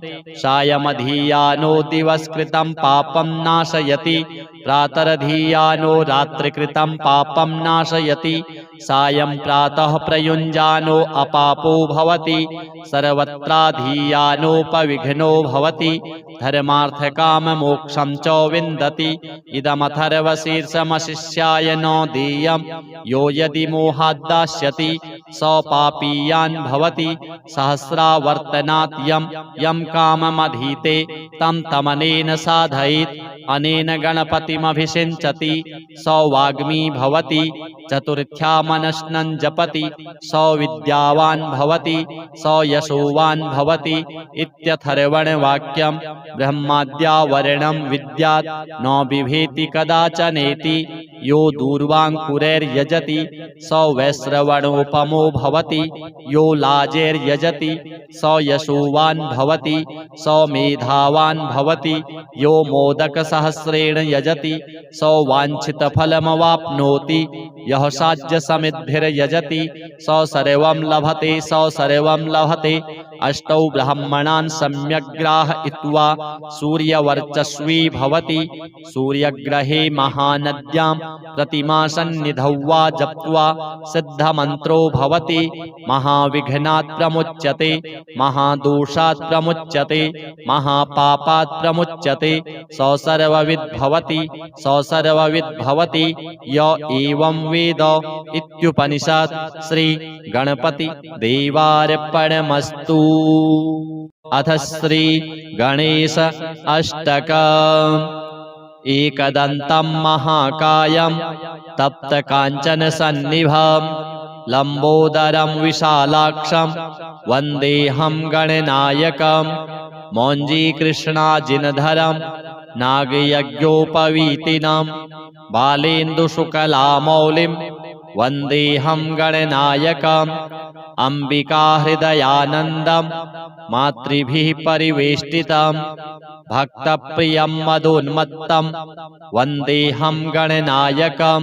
सायमधीयानो दिवसकृतं पापं नाशयति प्रातरधीयानो रात्रिकृतं पापं नाशयति। सायं प्रातः प्रयुञ्जानो अपापो भवति सर्वत्राधीयानोपविघ्नो भवति धर्मार्थकाममोक्षं च विन्दति। इदमथर्वशीर्षमशिष्याय न देयं यो यदि मोहाद्दास्यति स पापीयान् भवति सहस्रावर्तनात् यं काममधीते तं तमनेन साधयेत् अनेन गणपतिमभिषिञ्चति स वाग्मी भवति चतुर्थ्या मनस्नं जपति स विद्यावान् भवति स यशोवान् भवति इत्यथर्वणवाक्यं। ब्रह्माद्यावरणं विद्यात् न बिभेति कदाचनेति यो दूर्वाङ्कुरैर्यजति स वैश्रवणोपमो भवति यो लाजैर्यजति स यशोवान् भवति स मेधावान् भवति यो मोदकसहस्रेण यजति स वाञ्छितफलमवाप्नोति यः साज्यसमिद्भिर्यजति स सर्वं लभते स सर्वं लभते। अष्टौ ब्राह्मणान् सम्यग्ग्राहयित्वा सूर्यवर्चस्वी भवति सूर्यग्रहे महानद्यां प्रतिमासन्निधौ वा जप्त्वा सिद्धमन्त्रो भवति महाविघ्नात् प्रमुच्यते महादोषात् प्रमुच्यते महापापात् प्रमुच्यते स सर्वविद् भवति स सर्वविद् भवति य एवं वेद इत्युपनिषत्। श्री गणपति देवार्पणमस्तु। अथ श्री गणेश अष्टकम्। एकदन्तं महाकायं तप्तकाञ्चनसन्निभं लम्बोदरं विशालाक्षं वन्देऽहं गणनायकं मौञ्जीकृष्णाजिनधरं नागयज्ञोपवीतिनं बालेन्दुशुकलामौलिं वन्देऽहं गणनायकम् अम्बिकाहृदयानन्दं मातृभिः परिवेष्टितं भक्तप्रियं मदोन्मत्तं वन्देऽहं गणनायकं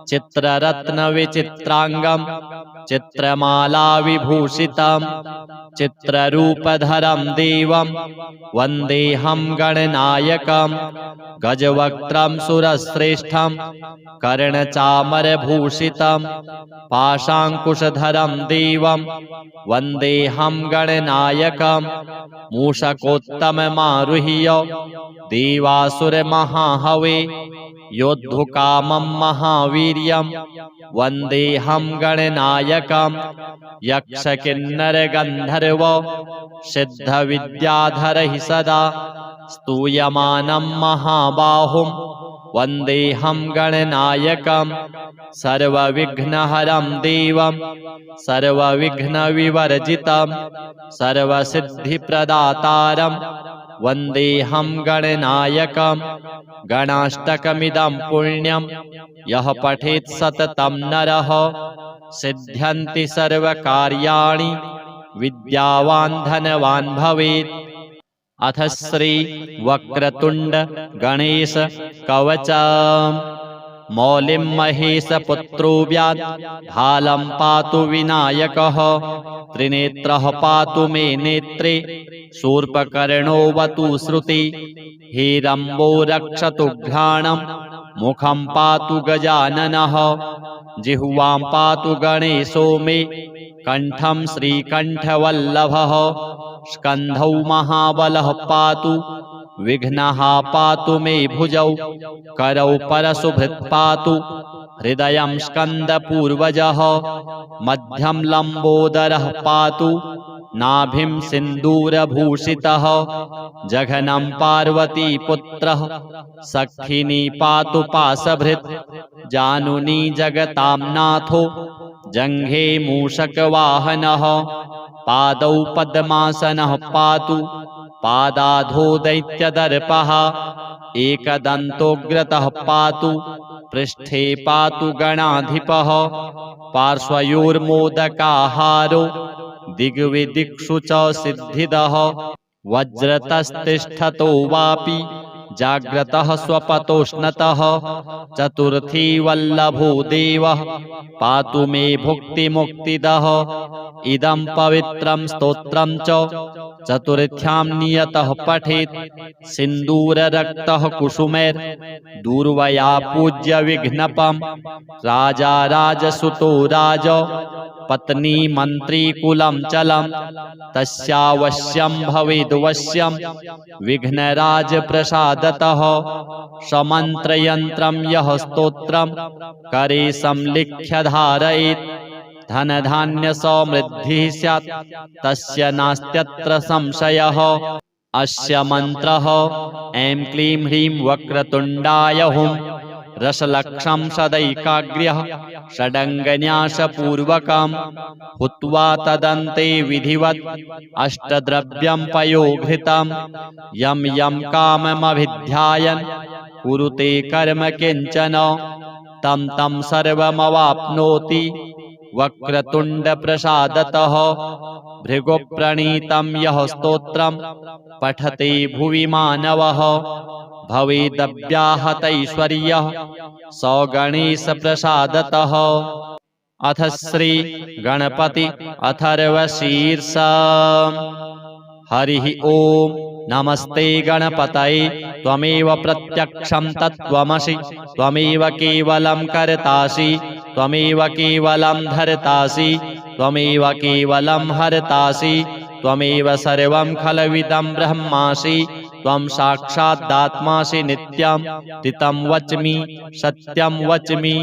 चित्ररत्नविचित्राङ्गं चित्रमालाविभूषितं चित्ररूपधरं देवं वन्देऽहं गणनायकं गजवक्त्रं सुरश्रेष्ठं कर्णचामरभूषितं पाशाङ्कुशधरं देवं वन्देऽहं गणनायकं मूषकोत्तममारुह्य देवासुरमहाहवे योद्धुकामं महावीर्यं वन्देऽहं गणनायकं यक्षकिन्नरगन्धर्व सिद्धविद्याधरैः सदा स्तूयमानं महाबाहुं वन्देऽहं गणनायकं सर्वविघ्नहरं देवं सर्वविघ्नविवर्जितं सर्वसिद्धिप्रदातारं वन्देऽहं गणनायकं गणाष्टकमिदं पुण्यं यः पठेत् सततं नरः सिद्ध्यन्ति सर्वकार्याणि विद्यावान् धनवान् भवेत्। अथ श्री वक्रतुण्ड गणेश कवचम् मौलिं महेशपुत्रो व्यात् भालं पातु विनायकः त्रिनेत्रः पातु मे नेत्रे शूर्पकर्णोऽवतु श्रुति हेरम्बो रक्षतु घ्राणं मुखं पातु गजाननः जिह्वां पातु गणेशो मे कण्ठं श्रीकण्ठवल्लभः स्कन्धौ महाबलः पातु विघ्नः पातु मे भुजौ करौ परशुभृत् पातु हृदयं स्कन्दपूर्वजः मध्यं लम्बोदरः पातु नाभिं सिन्दूरभूषितः जघनं पार्वतीपुत्रः सखिनी पातु पाशभृत् जानुनी जगतां नाथो जङ्घे मूषकवाहनः पादौ पद्मासनः पातु पादाधो दैत्यदर्पः एकदन्तोग्रतः पातु पृष्ठे पातु गणाधिपः पार्श्वयोर्मोदकाहारो दिग्विदिक्षु च सिद्धिदः वज्रतस्तिष्ठतो वापि जाग्रतः स्वपतोष्णतः चतुर्थी वल्लभो देवः पातु मे भुक्तिमुक्तिदः इदं पवित्रं स्तोत्रं च चतुर्थ्यां नियतः पठेत् सिन्दूररक्तः कुसुमैर्दूर्वया पूज्य विघ्नपं राजा राजसुतो राज पत्नी मन्त्री कुलं चलं तस्यावश्यं भवेद्वश्यं विघ्नराज प्रसादतः समन्त्रयन्त्रं यः स्तोत्रं करे संलिख्य धारयेत् धनधान्यसमृद्धिः स्यात् तस्य नास्त्यत्र संशयः। अस्य मन्त्रः ऐं क्लीं ह्रीं वक्रतुण्डाय हुं रसलक्षं सदैकाग्र्यः षडङ्गन्यासपूर्वकं हुत्वा तदन्ते विधिवत् अष्टद्रव्यं पयोघृतं यं यं काममभिध्यायन् कुरुते कर्म किञ्चन तं तं सर्वमवाप्नोति वक्रतुण्डप्रसादतः। भृगुप्रणीतं यः स्तोत्रं पठते भुवि मानवः भवेदव्याहतैश्वर्यः स गणेशप्रसादतः। अथ श्री गणपति अथर्वशीर्षा। हरिः ओम नमस्ते गणपतये त्वमेव प्रत्यक्षं तत्त्वमसि त्वमेव केवलं कर्तासि त्वमेव केवलं धर्तासि त्वमेव केवलं हर्तासि त्वमेव सर्वं खलविदं ब्रह्मासि त्वं साक्षादात्मासि नित्यं तितं वच्मि सत्यं वच्मि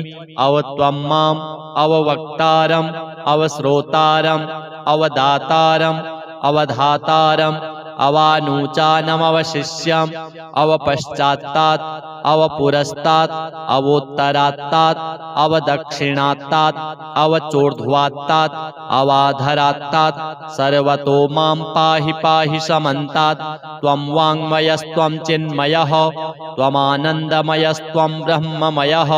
अवत्वं माम् अववक्तारम् अवश्रोतारम् अवदातारम् अवधातारम् अवानूचानमवशिष्यम् अवपश्चात्तात् अवपुरस्तात् अवोत्तरात्तात् अवदक्षिणात्तात् अवचोर्ध्वात्तात् अवाधरात्तात् सर्वतो मां पाहि पाहि समन्तात्। त्वं वाङ्मयस्त्वं चिन्मयः त्वमानन्दमयस्त्वं ब्रह्ममयः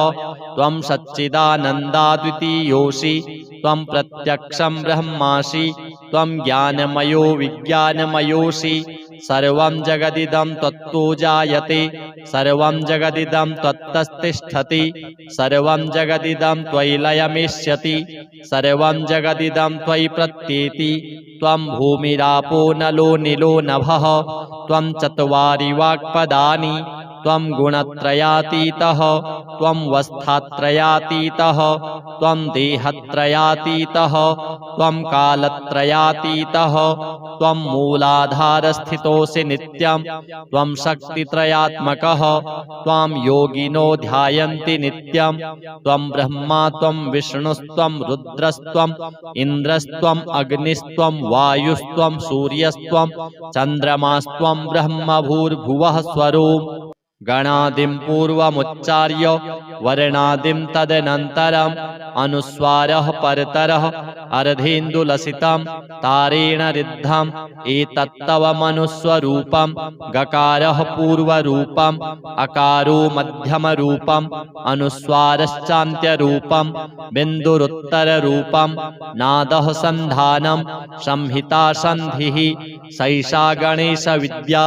त्वं सच्चिदानन्दाद्वितीयोऽसि त्वं प्रत्यक्षं ब्रह्मासि त्वं ज्ञानमयो विज्ञानमयोऽसि। सर्वं जगदिदं त्वत्तो जायते सर्वं जगदिदं त्वत्तस्तिष्ठति सर्वं जगदिदं त्वयि लयमेष्यति सर्वं जगदिदं त्वयि प्रत्येति। त्वं भूमिरापो नलो नीलो नभः त्वं चत्वारि वाक्पदानि त्वं गुणत्रयातीतः त्वं वस्थात्रयातीतः त्वं देहत्रयातीतः त्वं कालत्रयातीतः त्वं मूलाधारस्थितोऽसि नित्यं त्वं शक्तित्रयात्मकः त्वां योगिनो ध्यायन्ति नित्यं। त्वं ब्रह्मा त्वं विष्णुस्त्वं रुद्रस्त्वं इन्द्रस्त्वं अग्निस्त्वं वायुस्त्वं सूर्यस्त्वं चन्द्रमास्त्वं ब्रह्म भूर्भुवः स्वरूप। गणादिं पूर्वमुच्चार्य वर्णादिं तदनन्तरम् अनुस्वारः परतरः अर्धेन्दुलसितं तारेण रिद्धम् एतत्तव मनुस्वरूपं। गकारः पूर्वरूपम् अकारो मध्यमरूपम् अनुस्वारश्चान्त्यरूपं बिन्दुरुत्तररूपं। नादः सन्धानं संहिता सन्धिः सैषा गणेशविद्या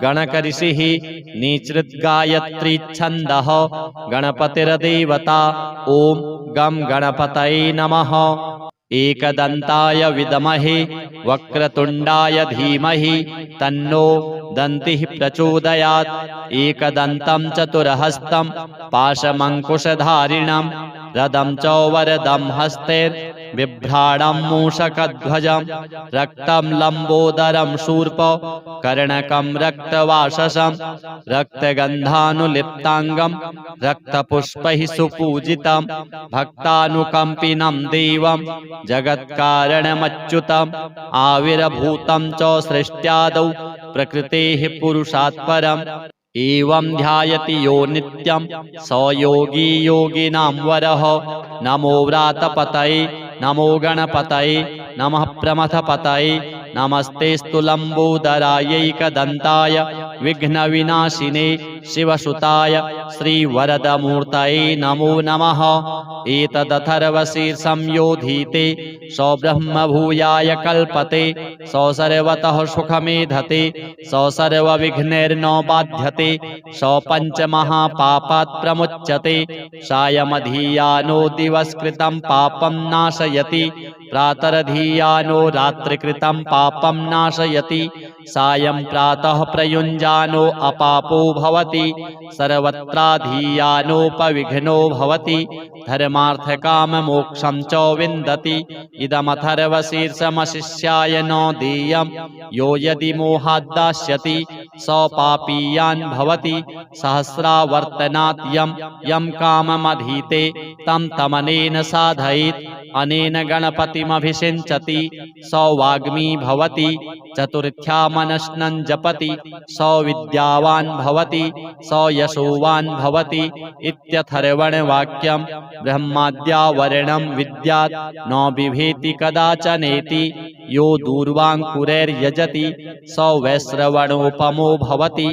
गणकऋषिः निचृद्गायत्री छन्दः गणपतिर्देवता। ॐ गं गणपतये नमः। एकदन्ताय विद्महे वक्रतुण्डाय धीमहि तन्नो दन्तिः प्रचोदयात्। एकदन्तं चतुर्हस्तं पाशमङ्कुशधारिणं रदं च वरदं हस्तैर्बिभ्राणं मूषकध्वजं रक्तं लम्बोदरं शूर्प कर्णकं रक्तवाससं रक्तगन्धानुलिप्ताङ्गं रक्तपुष्पैः सुपूजितं भक्तानुकम्पिनं देवं जगत्कारणमच्युतम्। आविर्भूतं च सृष्ट्यादौ प्रकृतेः पुरुषात् परम्। एवं ध्यायति यो नित्यं स योगी योगिनां वरः। नमो व्रातपतये नमो गणपतये नमः प्रमथपतये नमस्तेऽस्तु लम्बोदरायैकदन्ताय विघ्नविनाशिने शिवसुताय श्रीवरदमूर्तये नमो नमः। एतदथर्वशीर्षं योधीते स ब्रह्मभूयाय कल्पते स सर्वतः सुखमेधते स सर्वविघ्नैर्न बाध्यते स पञ्चमहापापात् प्रमुच्यते। सायमधीयानो दिवसकृतं पापं नाशयति प्रातरधीयानो रात्रिकृतं पापं नाशयति। सायं प्रातः प्रयुञ्जानो अपापो भवति सर्वत्राधीयानोपविघ्नो भवति धर्मार्थकाममोक्षं च विन्दति। इदमथर्वशीर्षमशिष्याय न देयं यो यदि मोहाद्दास्यति स पापीयान् भवति सहस्रावर्तनात् यं काममधीते तं तमनेन साधयेत् अनेन गणपतिमभिषिञ्चति स वाग्मी भवति चतुर्थ्या मनस्नं जपति स विद्यावान् भवति स यशोवान् भवति इत्यथर्वणवाक्यं। ब्रह्माद्यावरणं विद्यात् न बिभेति कदाचनेति यो दूर्वाङ्कुरैर्यजति स वैश्रवणोपमो भवति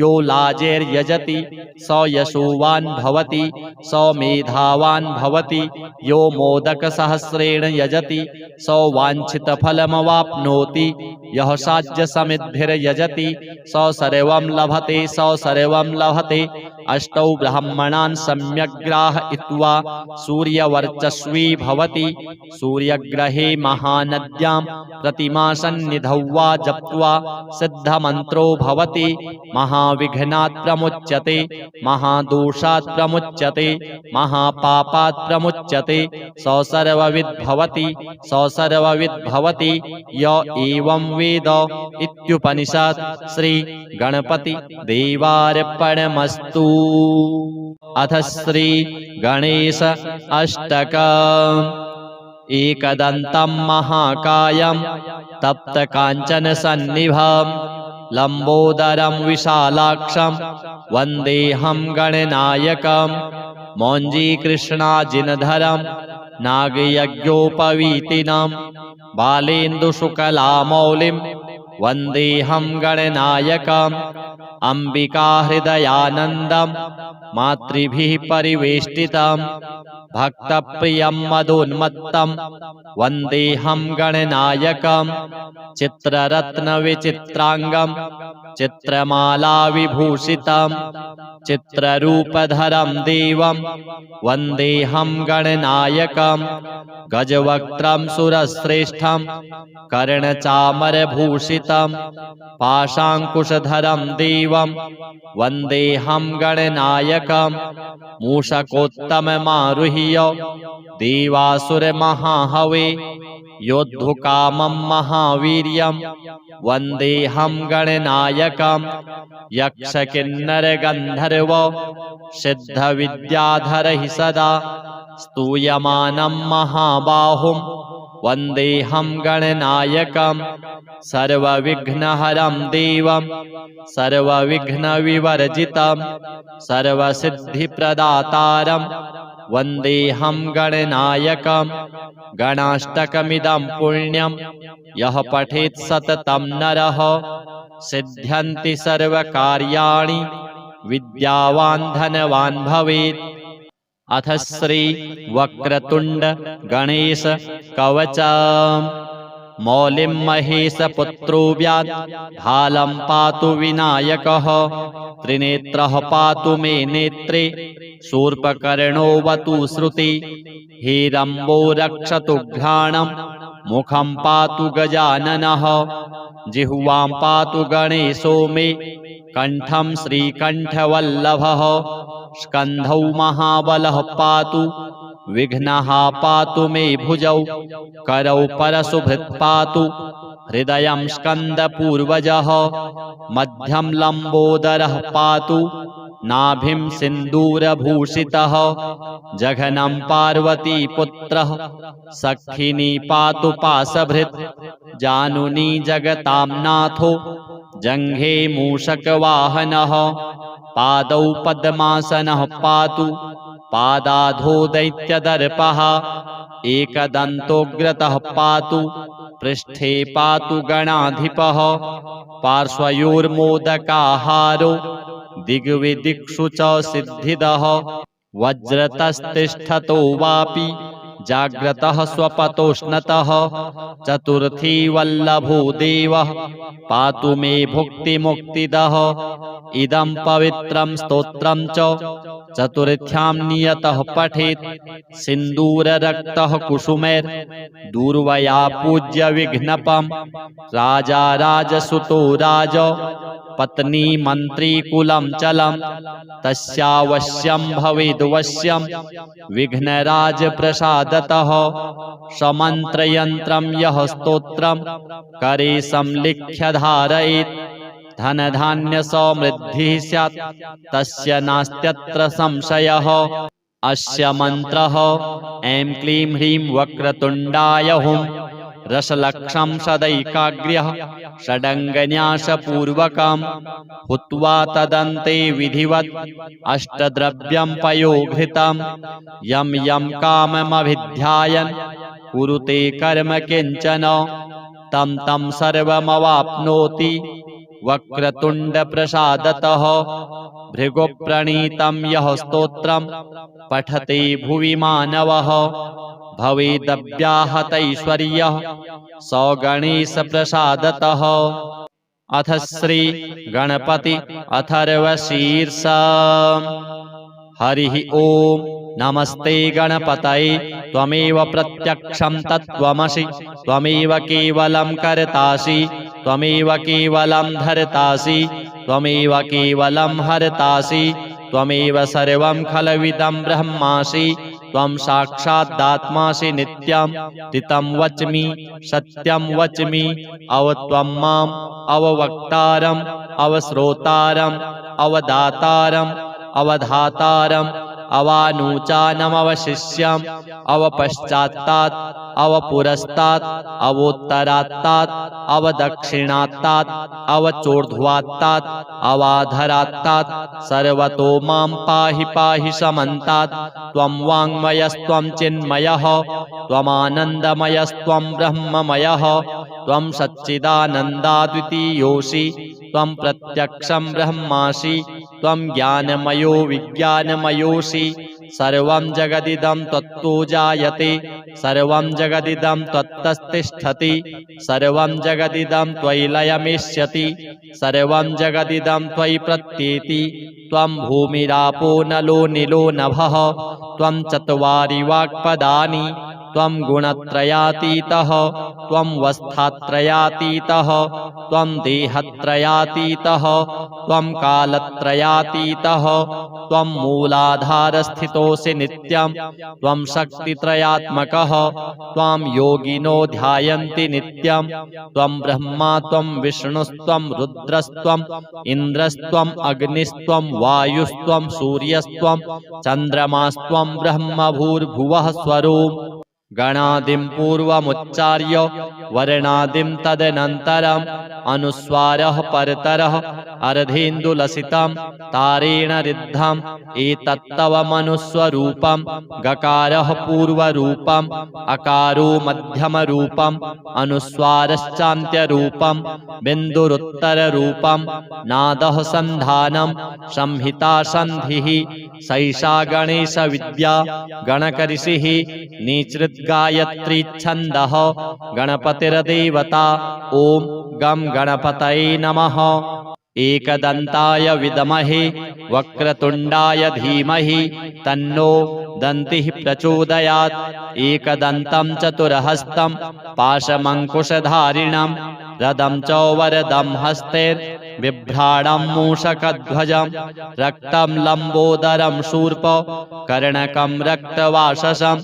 यो लाजैर्यजति स यशोवान् भवति स मेधावान् भवति यो मोदकसहस्रेण यजति स वाञ्छितफलमवाप्नोति यः साज्यसमिद्भिर्यजति स सर्वं लभते स सर्वं लभते। अष्टौ ब्राह्मणान् सम्यग्राहयित्वा सूर्यवर्चस्वी भवति सूर्यग्रहे महानद्यां प्रतिमासन्निधौ वा जप्त्वा सिद्धमन्त्रो भवति महाविघ्नात् प्रमुच्यते महादोषात् प्रमुच्यते महापापात् प्रमुच्यते स सर्वविद् भवति स सर्वविद् भवति य एवं वेद इत्युपनिषत्। श्री गणपति देवार्पणमस्तु। अथ श्री गणेश अष्टकम्। एकदन्तं महाकायं तप्तकाञ्चनसन्निभं लम्बोदरं विशालाक्षं वन्देऽहं गणनायकं मौञ्जीकृष्णाजिनधरं नागयज्ञोपवीतिनं बालेन्दुशुकलामौलिं वन्देऽहं गणनायकम् अम्बिकाहृदयानन्दं मातृभिः परिवेष्टितं भक्तप्रियं मदोन्मत्तं वन्देऽहं गणनायकं चित्ररत्नविचित्राङ्गं चित्रमालाविभूषितं चित्ररूपधरं देवं वन्देऽहं गणनायकं गजवक्त्रं सुरश्रेष्ठं कर्णचामरभूषितं पाशाङ्कुशधरं देवं वन्देऽहं गणनायकं मूषकोत्तममारुह्य देवासुरमहाहवे योद्धुकामं महावीर्यं वन्देऽहं गणनायकं यक्षकिन्नरगन्धर्व सिद्धविद्याधरैः सदा स्तूयमानं महाबाहुं वन्देऽहं गणनायकं सर्वविघ्नहरं देवं सर्वविघ्नविवर्जितं सर्वसिद्धिप्रदातारं वन्देऽहं गणनायकं गणाष्टकमिदं पुण्यं यः पठेत् सततं नरः सिद्ध्यन्ति सर्वकार्याणि विद्यावान् धनवान् भवेत्। अथ श्री वक्रतुण्ड गणेश कवचम् मौलिं महेशपुत्रो व्यात् भालं पातु विनायकः त्रिनेत्रः पातु मे नेत्रे शूर्पकर्णोऽवतु श्रुति हेरम्बो रक्षतु घ्राणं मुखं पातु गजाननः जिह्वां पातु गणेशो मे कण्ठं श्रीकण्ठवल्लभः स्कन्धौ महाबलः पातु विघ्नः पातु मे भुजौ करौ परशुभृत् पातु हृदयं स्कन्दपूर्वजः मध्यं लम्बोदरः पातु नाभिं सिन्दूरभूषितः जघनं पार्वतीपुत्रः सखिनी पातु पाशभृत् जानुनी जगतां नाथो जङ्घे मूषकवाहनः पादौ पद्मासनः पातु पादाधो दैत्यदर्पः एकदन्तोग्रतः पातु पृष्ठे पातु गणाधिपः पार्श्वयोर्मोदकाहारो दिग्विदिक्षु च सिद्धिदः वज्रतस्तिष्ठतो वापि जाग्रतः स्वपतोष्णतः चतुर्थी वल्लभो देवः पातु मे भुक्तिमुक्तिदः इदं पवित्रं स्तोत्रं च चतुर्थ्यां नियतः पठेत् सिन्दूररक्तः कुसुमैर् दूर्वया पूज्य विघ्नपं राजा राजसुतो राज पत्नी मन्त्री कुलं चलं तस्यावश्यं भवेद्वश्यं विघ्नराज प्रसादतः समन्त्रयन्त्रं यः स्तोत्रं करे संलिख्य धारयेत् धनधान्य समृद्धिः स्यात् तस्य नास्त्यत्र संशयः। अस्य मन्त्रः ऐं क्लीं ह्रीं वक्रतुण्डाय हुं रसलक्षं सदैकाग्र्यः षडङ्गन्यासपूर्वकं हुत्वा तदन्ते विधिवत् अष्टद्रव्यं पयोघृतं यं यं काममभिध्यायन् कुरुते कर्म किञ्चन तं तं सर्वमवाप्नोति वक्रतुण्डप्रसादतः। भृगुप्रणीतं यः स्तोत्रं पठते भुवि मानवः भवेदव्याहतैश्वर्यः स गणेशप्रसादतः। अथ श्री गणपति अथर्वशीर्षम्। हरिः ओम्। नमस्ते गणपतये त्वमेव प्रत्यक्षं तत्त्वमसि त्वमेव केवलं कर्तासि त्वमेव केवलं धर्तासि त्वमेव केवलं हर्तासि त्वमेव सर्वं खलविदं ब्रह्मासि त्वं साक्षादात्मासि नित्यं तितं वच्मि सत्यं वच्मि अव त्वं माम् अववक्तारम् अवश्रोतारम् अवदातारम् अवधातारम् अवानूचानमवशिष्यम् अवपश्चात्तात् अवपुरस्तात् अवोत्तरात्तात् अवदक्षिणात्तात् अवचोर्ध्वात्तात् अवाधरात्तात् सर्वतो मां पाहि पाहि समन्तात्। त्वं वाङ्मयस्त्वं चिन्मयः त्वमानन्दमयस्त्वं ब्रह्ममयः त्वं सच्चिदानन्दाद्वितीयोऽसि त्वं प्रत्यक्षं ब्रह्मासि त्वं ज्ञानमयो विज्ञानमयोऽसि। सर्वं जगदिदं त्वत्तो जायते सर्वं जगदिदं त्वत्तस्तिष्ठति सर्वं जगदिदं त्वयि लयमेष्यति सर्वं जगदिदं त्वयि प्रत्येति। त्वं भूमिरापो नलो निलो नभः त्वं चत्वारि वाक्पदानि त्वं गुणत्रयातीतः त्वं वस्थात्रयातीतः त्वं देहत्रयातीतः त्वं कालत्रयातीतः त्वं मूलाधारस्थितोऽसि नित्यं त्वं शक्तित्रयात्मकः त्वां योगिनो ध्यायन्ति नित्यं। त्वं ब्रह्मा त्वं विष्णुस्त्वं रुद्रस्त्वं इन्द्रस्त्वं अग्निस्त्वं वायुस्त्वं सूर्यस्त्वं चन्द्रमास्त्वं ब्रह्म भूर्भुवः स्वरूप। गणादिं पूर्वमुच्चार्य वर्णादिं तदनन्तरम् अनुस्वारः परतरः अर्धेन्दुलसितं तारेण रिद्धम् एतत्तव मनुस्वरूपं। गकारः पूर्वरूपम् अकारो मध्यमरूपम् अनुस्वारश्चान्त्यरूपम् बिन्दुरुत्तररूपम्। नादः सन्धानं संहिता सन्धिः सैषा गणेशविद्या गणकऋषिः निसृद्गायत्री छन्दः गणपतिर्देवता। ॐ गं गणपतये नमः। एकदन्ताय विद्महे वक्रतुण्डाय धीमहि तन्नो दन्तिः प्रचोदयात्। एकदन्तं चतुर्हस्तं पाशमङ्कुशधारिणं रदं च वरदं हस्तैर्बिभ्राणं मूषकध्वजं रक्तं लम्बोदरं शूर्प कर्णकं रक्तवाससं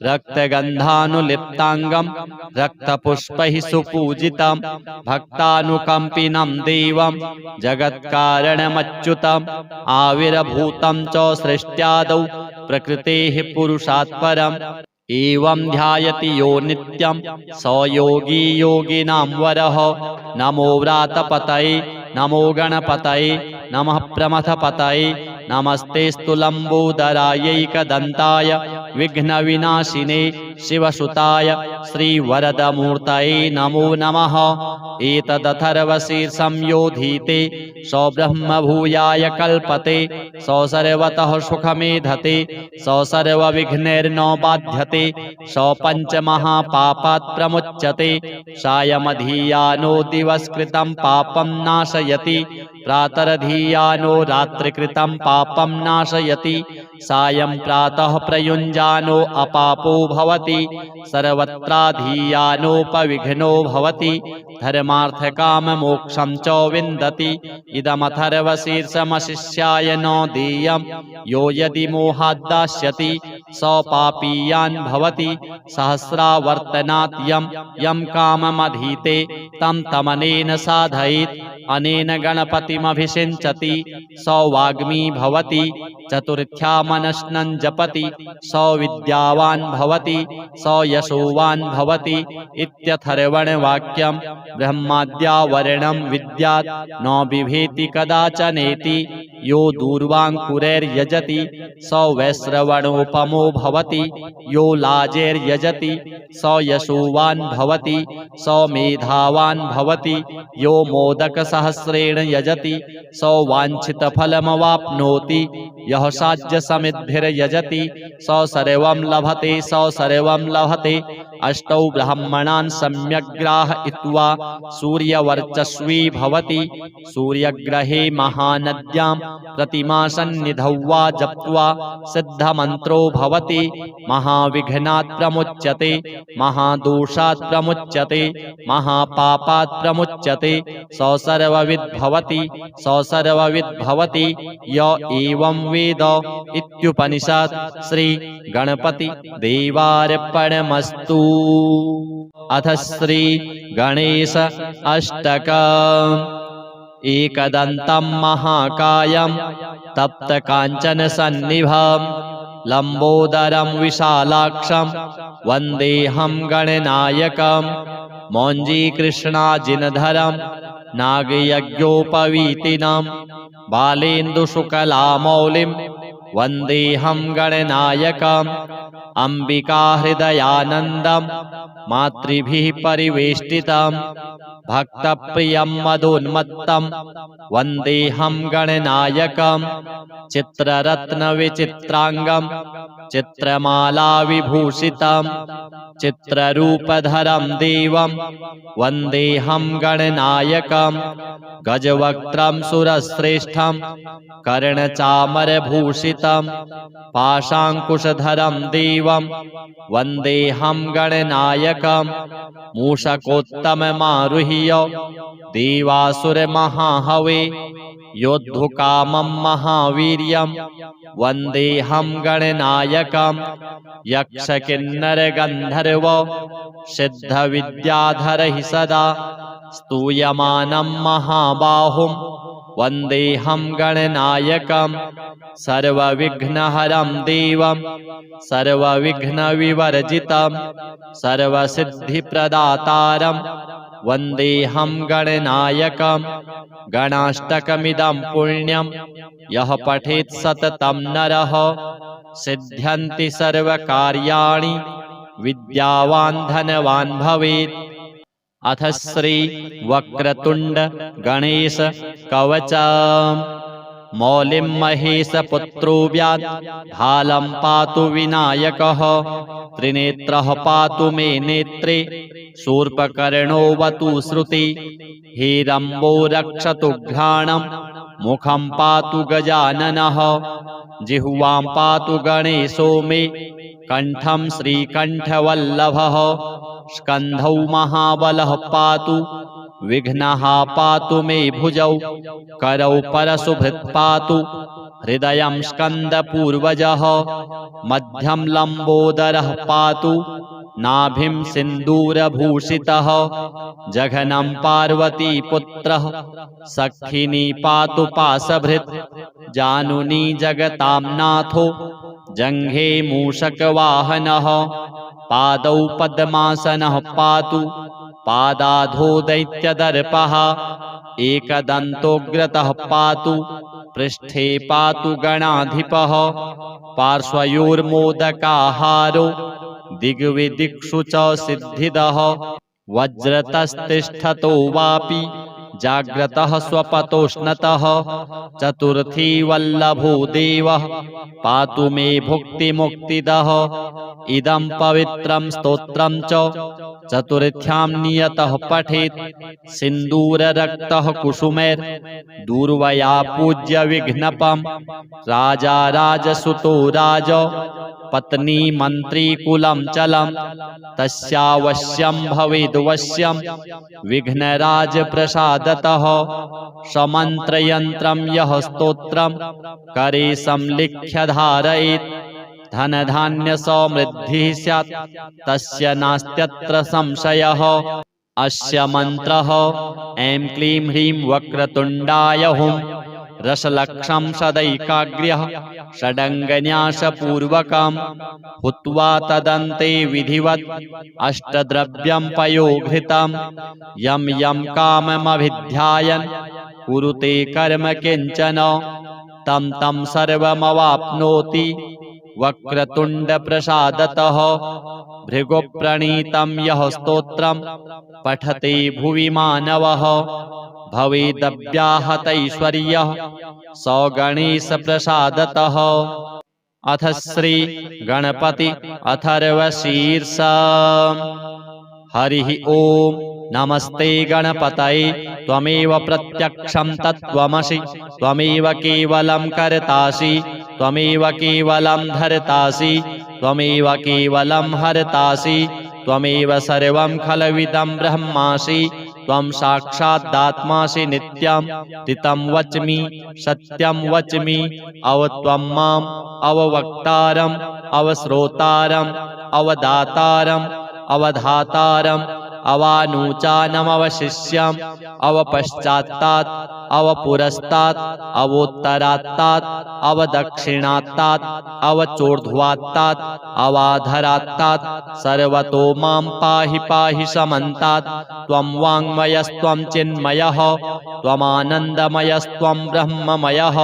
रक्तगन्धानुलिप्ताङ्गं रक्तपुष्पैः सुपूजितं भक्तानुकम्पिनं देवं जगत्कारणमच्युतम् आविर्भूतं च सृष्ट्यादौ प्रकृतेः पुरुषात् परम्। एवं ध्यायति यो नित्यं स योगी योगिनां वरः। नमो व्रातपतये नमो गणपतये नमः प्रमथपतये नमस्तेस्तु लम्बोदरायैकदन्ताय विघ्नविनाशिने शिवसुताय श्रीवरदमूर्तये नमो नमः। एतदथर्वशीर्षं योधीते स ब्रह्मभूयाय कल्पते स सर्वतः सुखमेधते स सर्वविघ्नैर्न बाध्यते स पञ्चमहापापात् प्रमुच्यते। सायमधीयानो दिवसकृतं पापं नाशयति प्रातरधीयानो रात्रिकृतं पापं नाशयति। सायं प्रातः प्रयुञ्जानो अपापो भवति सर्वत्राधीयानोपविघ्नो भवति धर्मार्थकाममोक्षं च विन्दति। इदमथर्वशीर्षमशिष्याय न देयं यो यदि मोहाद्दास्यति स पापीयान् भवति सहस्रावर्तनात् यं काममधीते तं तमनेन साधयेत् अनेन गणपतिमभिषिञ्चति स वाग्मी भवति चतुर्थ्या मनस्नं जपति स विद्यावान् भवति स यशोवान् भवति इत्यथर्वणवाक्यं। ब्रह्माद्यावरणं विद्यात् न बिभेति कदाचनेति यो दूर्वाङ्कुरैर्यजति स वैश्रवणोपमो भवति यो लाजैर्यजति स यशोवान् भवति स मेधावान् भवति यो मोदकसहस्रेण यजति स वाञ्छितफलमवाप्नोति यः साज्यसमिद्भिर्यजति स सर्वं लभते स सर्वं लभते। अष्टौ ब्राह्मणान् सम्यग्राहयित्वा सूर्यवर्चस्वी भवति सूर्यग्रहे महानद्यां प्रतिमासन्निधौ वा जप्त्वा सिद्धमन्त्रो भवति महाविघ्नात् प्रमुच्यते महादोषात् प्रमुच्यते महापापात् प्रमुच्यते स सर्वविद् भवति स सर्वविद् भवति य एवं वेद इत्युपनिषत्। श्री गणपति देवार्पणमस्तु। अथ श्री गणेश अष्टकम्। एकदन्तं महाकायं तप्तकाञ्चनसन्निभं लंबोदरं विशालाक्षं वन्देऽहं गणनायकं मौञ्जीकृष्णाजिनधरं नागयज्ञोपवीतिनं बालेन्दुशुकलामौलिं वन्देऽहं गणनायकम् अम्बिकाहृदयानन्दं मातृभिः परिवेष्टितं भक्तप्रियं मदोन्मत्तं वन्देऽहं गणनायकं चित्ररत्नविचित्राङ्गं चित्रमालाविभूषितं चित्ररूपधरं देवं वन्देऽहं गणनायकं गजवक्त्रं सुरश्रेष्ठं कर्णचामरभूषितं पाशाङ्कुशधरं देवं वन्देऽहं गणनायकं मूषकोत्तममारुह्य देवासुरमहाहवे योद्धुकामं महावीर्यं वन्देऽहं गणनायकं यक्षकिन्नरगन्धर्व सिद्धविद्याधरैः सदा स्तूयमानं महाबाहुं वन्देऽहं गणनायकं सर्वविघ्नहरं देवं सर्वविघ्नविवर्जितं सर्वसिद्धिप्रदातारं वन्देऽहं गणनायकं गणाष्टकमिदं पुण्यं यः पठेत् सततं नरः सिद्ध्यन्ति सर्वकार्याणि विद्यावान् धनवान् भवेत्। अथ श्री वक्रतुण्ड गणेश कवचम् मौलिं महेशपुत्रो व्यात् भालं पातु विनायकः त्रिनेत्रः पातु मे नेत्रे शूर्पकर्णोऽवतु श्रुति हेरम्बो रक्षतु घ्राणं मुखं पातु गजाननः जिह्वां पातु गणेशो मे कण्ठं श्रीकण्ठवल्लभः स्कन्धौ महाबलः पातु विघ्नः पातु मे भुजौ करौ परशुभृत् पातु हृदयं स्कन्दपूर्वजः मध्यं लम्बोदरः पातु नाभिं सिन्दूरभूषितः जघनं पार्वतीपुत्रः सखिनी पातु पाशभृत् जानुनी जगतां नाथो जङ्घे मूषकवाहनः पादौ पद्मासनः पातु पादाधो दैत्यदर्पः एकदन्तोग्रतः पातु पृष्ठे पातु गणाधिपः पार्श्वयोर्मोदकाहारो दिग्विदिक्षु च सिद्धिदः वज्रतस्तिष्ठतो वापि जाग्रतः स्वपतोष्णतः चतुर्थी वल्लभो देवः पातु मे भुक्तिमुक्तिदः इदं पवित्रं स्तोत्रं च चतुर्थ्यां नियतः पठेत् सिन्दूररक्तः कुसुमैर्दूर्वया पूज्य विघ्नपं राजा राजसुतो राज पत्नी मन्त्रीकुलं चलं तस्यावश्यं भवेद्वश्यं विघ्नराजप्रसादतः समन्त्रयन्त्रं यः स्तोत्रं करे संलिख्य धारयेत् धनधान्यसमृद्धिः स्यात् तस्य नास्त्यत्र संशयः। अस्य मन्त्रः ऐं क्लीं ह्रीं वक्रतुण्डाय हुं रसलक्षं सदैकाग्र्यः षडङ्गन्यासपूर्वकं हुत्वा तदन्ते विधिवत् अष्टद्रव्यं पयोघृतं यं यं काममभिध्यायन् कुरुते कर्म किञ्चन तं तं सर्वमवाप्नोति वक्रतुण्डप्रसादतः। भृगुप्रणीतं यः स्तोत्रं पठते भुवि मानवः भवेदव्याहतैश्वर्यः स गणेशप्रसादतः। अथ श्री गणपति अथर्वशीर्षः। हरिः ओम नमस्ते गणपतये त्वमेव प्रत्यक्षं तत्त्वमसि त्वमेव केवलं कर्तासि त्वमेव केवलं धर्तासि त्वमेव केवलं हर्तासि त्वमेव सर्वं खलविदं ब्रह्मासि त्वं साक्षादात्मासि नित्यं तितं वच्मि सत्यं वच्मि अवत्वं माम् अववक्तारम् अवश्रोतारम् अवदातारम् अवधातारम् अवानूचानमवशिष्यम् अवपश्चात्तात् अवपुरस्तात् अवोत्तरात्तात् अवदक्षिणात्तात् अवचोर्ध्वात्तात् अवाधरात्तात् सर्वतो मां पाहि पाहि समन्तात्। त्वं वाङ्मयस्त्वं चिन्मयः त्वमानन्दमयस्त्वं ब्रह्ममयः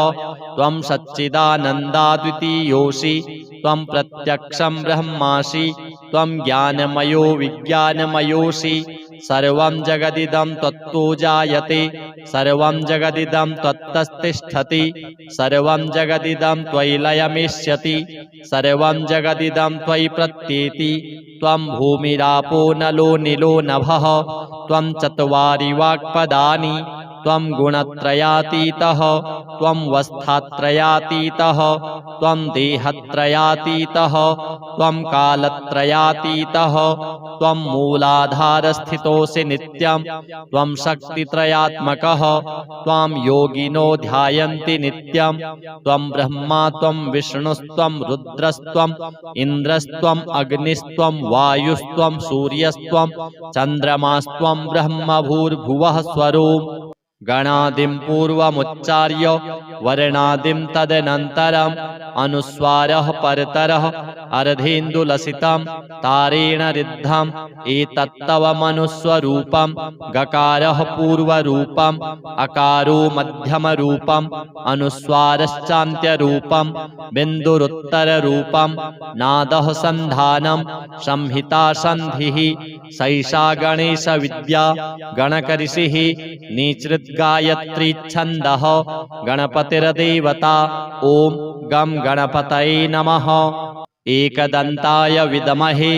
त्वं सच्चिदानन्दाद्वितीयोऽसि त्वं प्रत्यक्षं ब्रह्मासि त्वं ज्ञानमयो विज्ञानमयोऽसि। सर्वं जगदिदं त्वत्तो जायते सर्वं जगदिदं त्वत्तस्तिष्ठति सर्वं जगदिदं त्वयि लयमिष्यति सर्वं जगदिदं त्वयि प्रत्येति। त्वं भूमिरापो नलो निलो नभः त्वं चत्वारि वाक्पदानि त्वं गुणत्रयातीतः त्वं वस्थात्रयातीतः त्वं देहत्रयातीतः त्वं कालत्रयातीतः त्वं मूलाधारस्थितोऽसि नित्यं त्वं शक्तित्रयात्मकः त्वां योगिनो ध्यायन्ति नित्यं। त्वं ब्रह्मा त्वं विष्णुस्त्वं रुद्रस्त्वं इन्द्रस्त्वं अग्निस्त्वं वायुस्त्वं सूर्यस्त्वं चन्द्रमास्त्वं ब्रह्म भूर्भुवः स्वरूप। गणादिं पूर्वमुच्चार्य वर्णादिं तदनन्तरम् अनुस्वारः परतरः अर्धेन्दुलसितं तारेण रिद्धम् एतत्तव मनुस्वरूपं। गकारः पूर्वरूपम् अकारो मध्यमरूपम् अनुस्वारश्चान्त्यरूपं बिन्दुरुत्तररूपं। नादः सन्धानं संहिता सन्धिः सैषा गणेशविद्या गणकऋषिः निसृद्गायत्री छन्दः गणपतिर्देवता। ॐ गं गणपतये नमः। एकदन्ताय विद्महे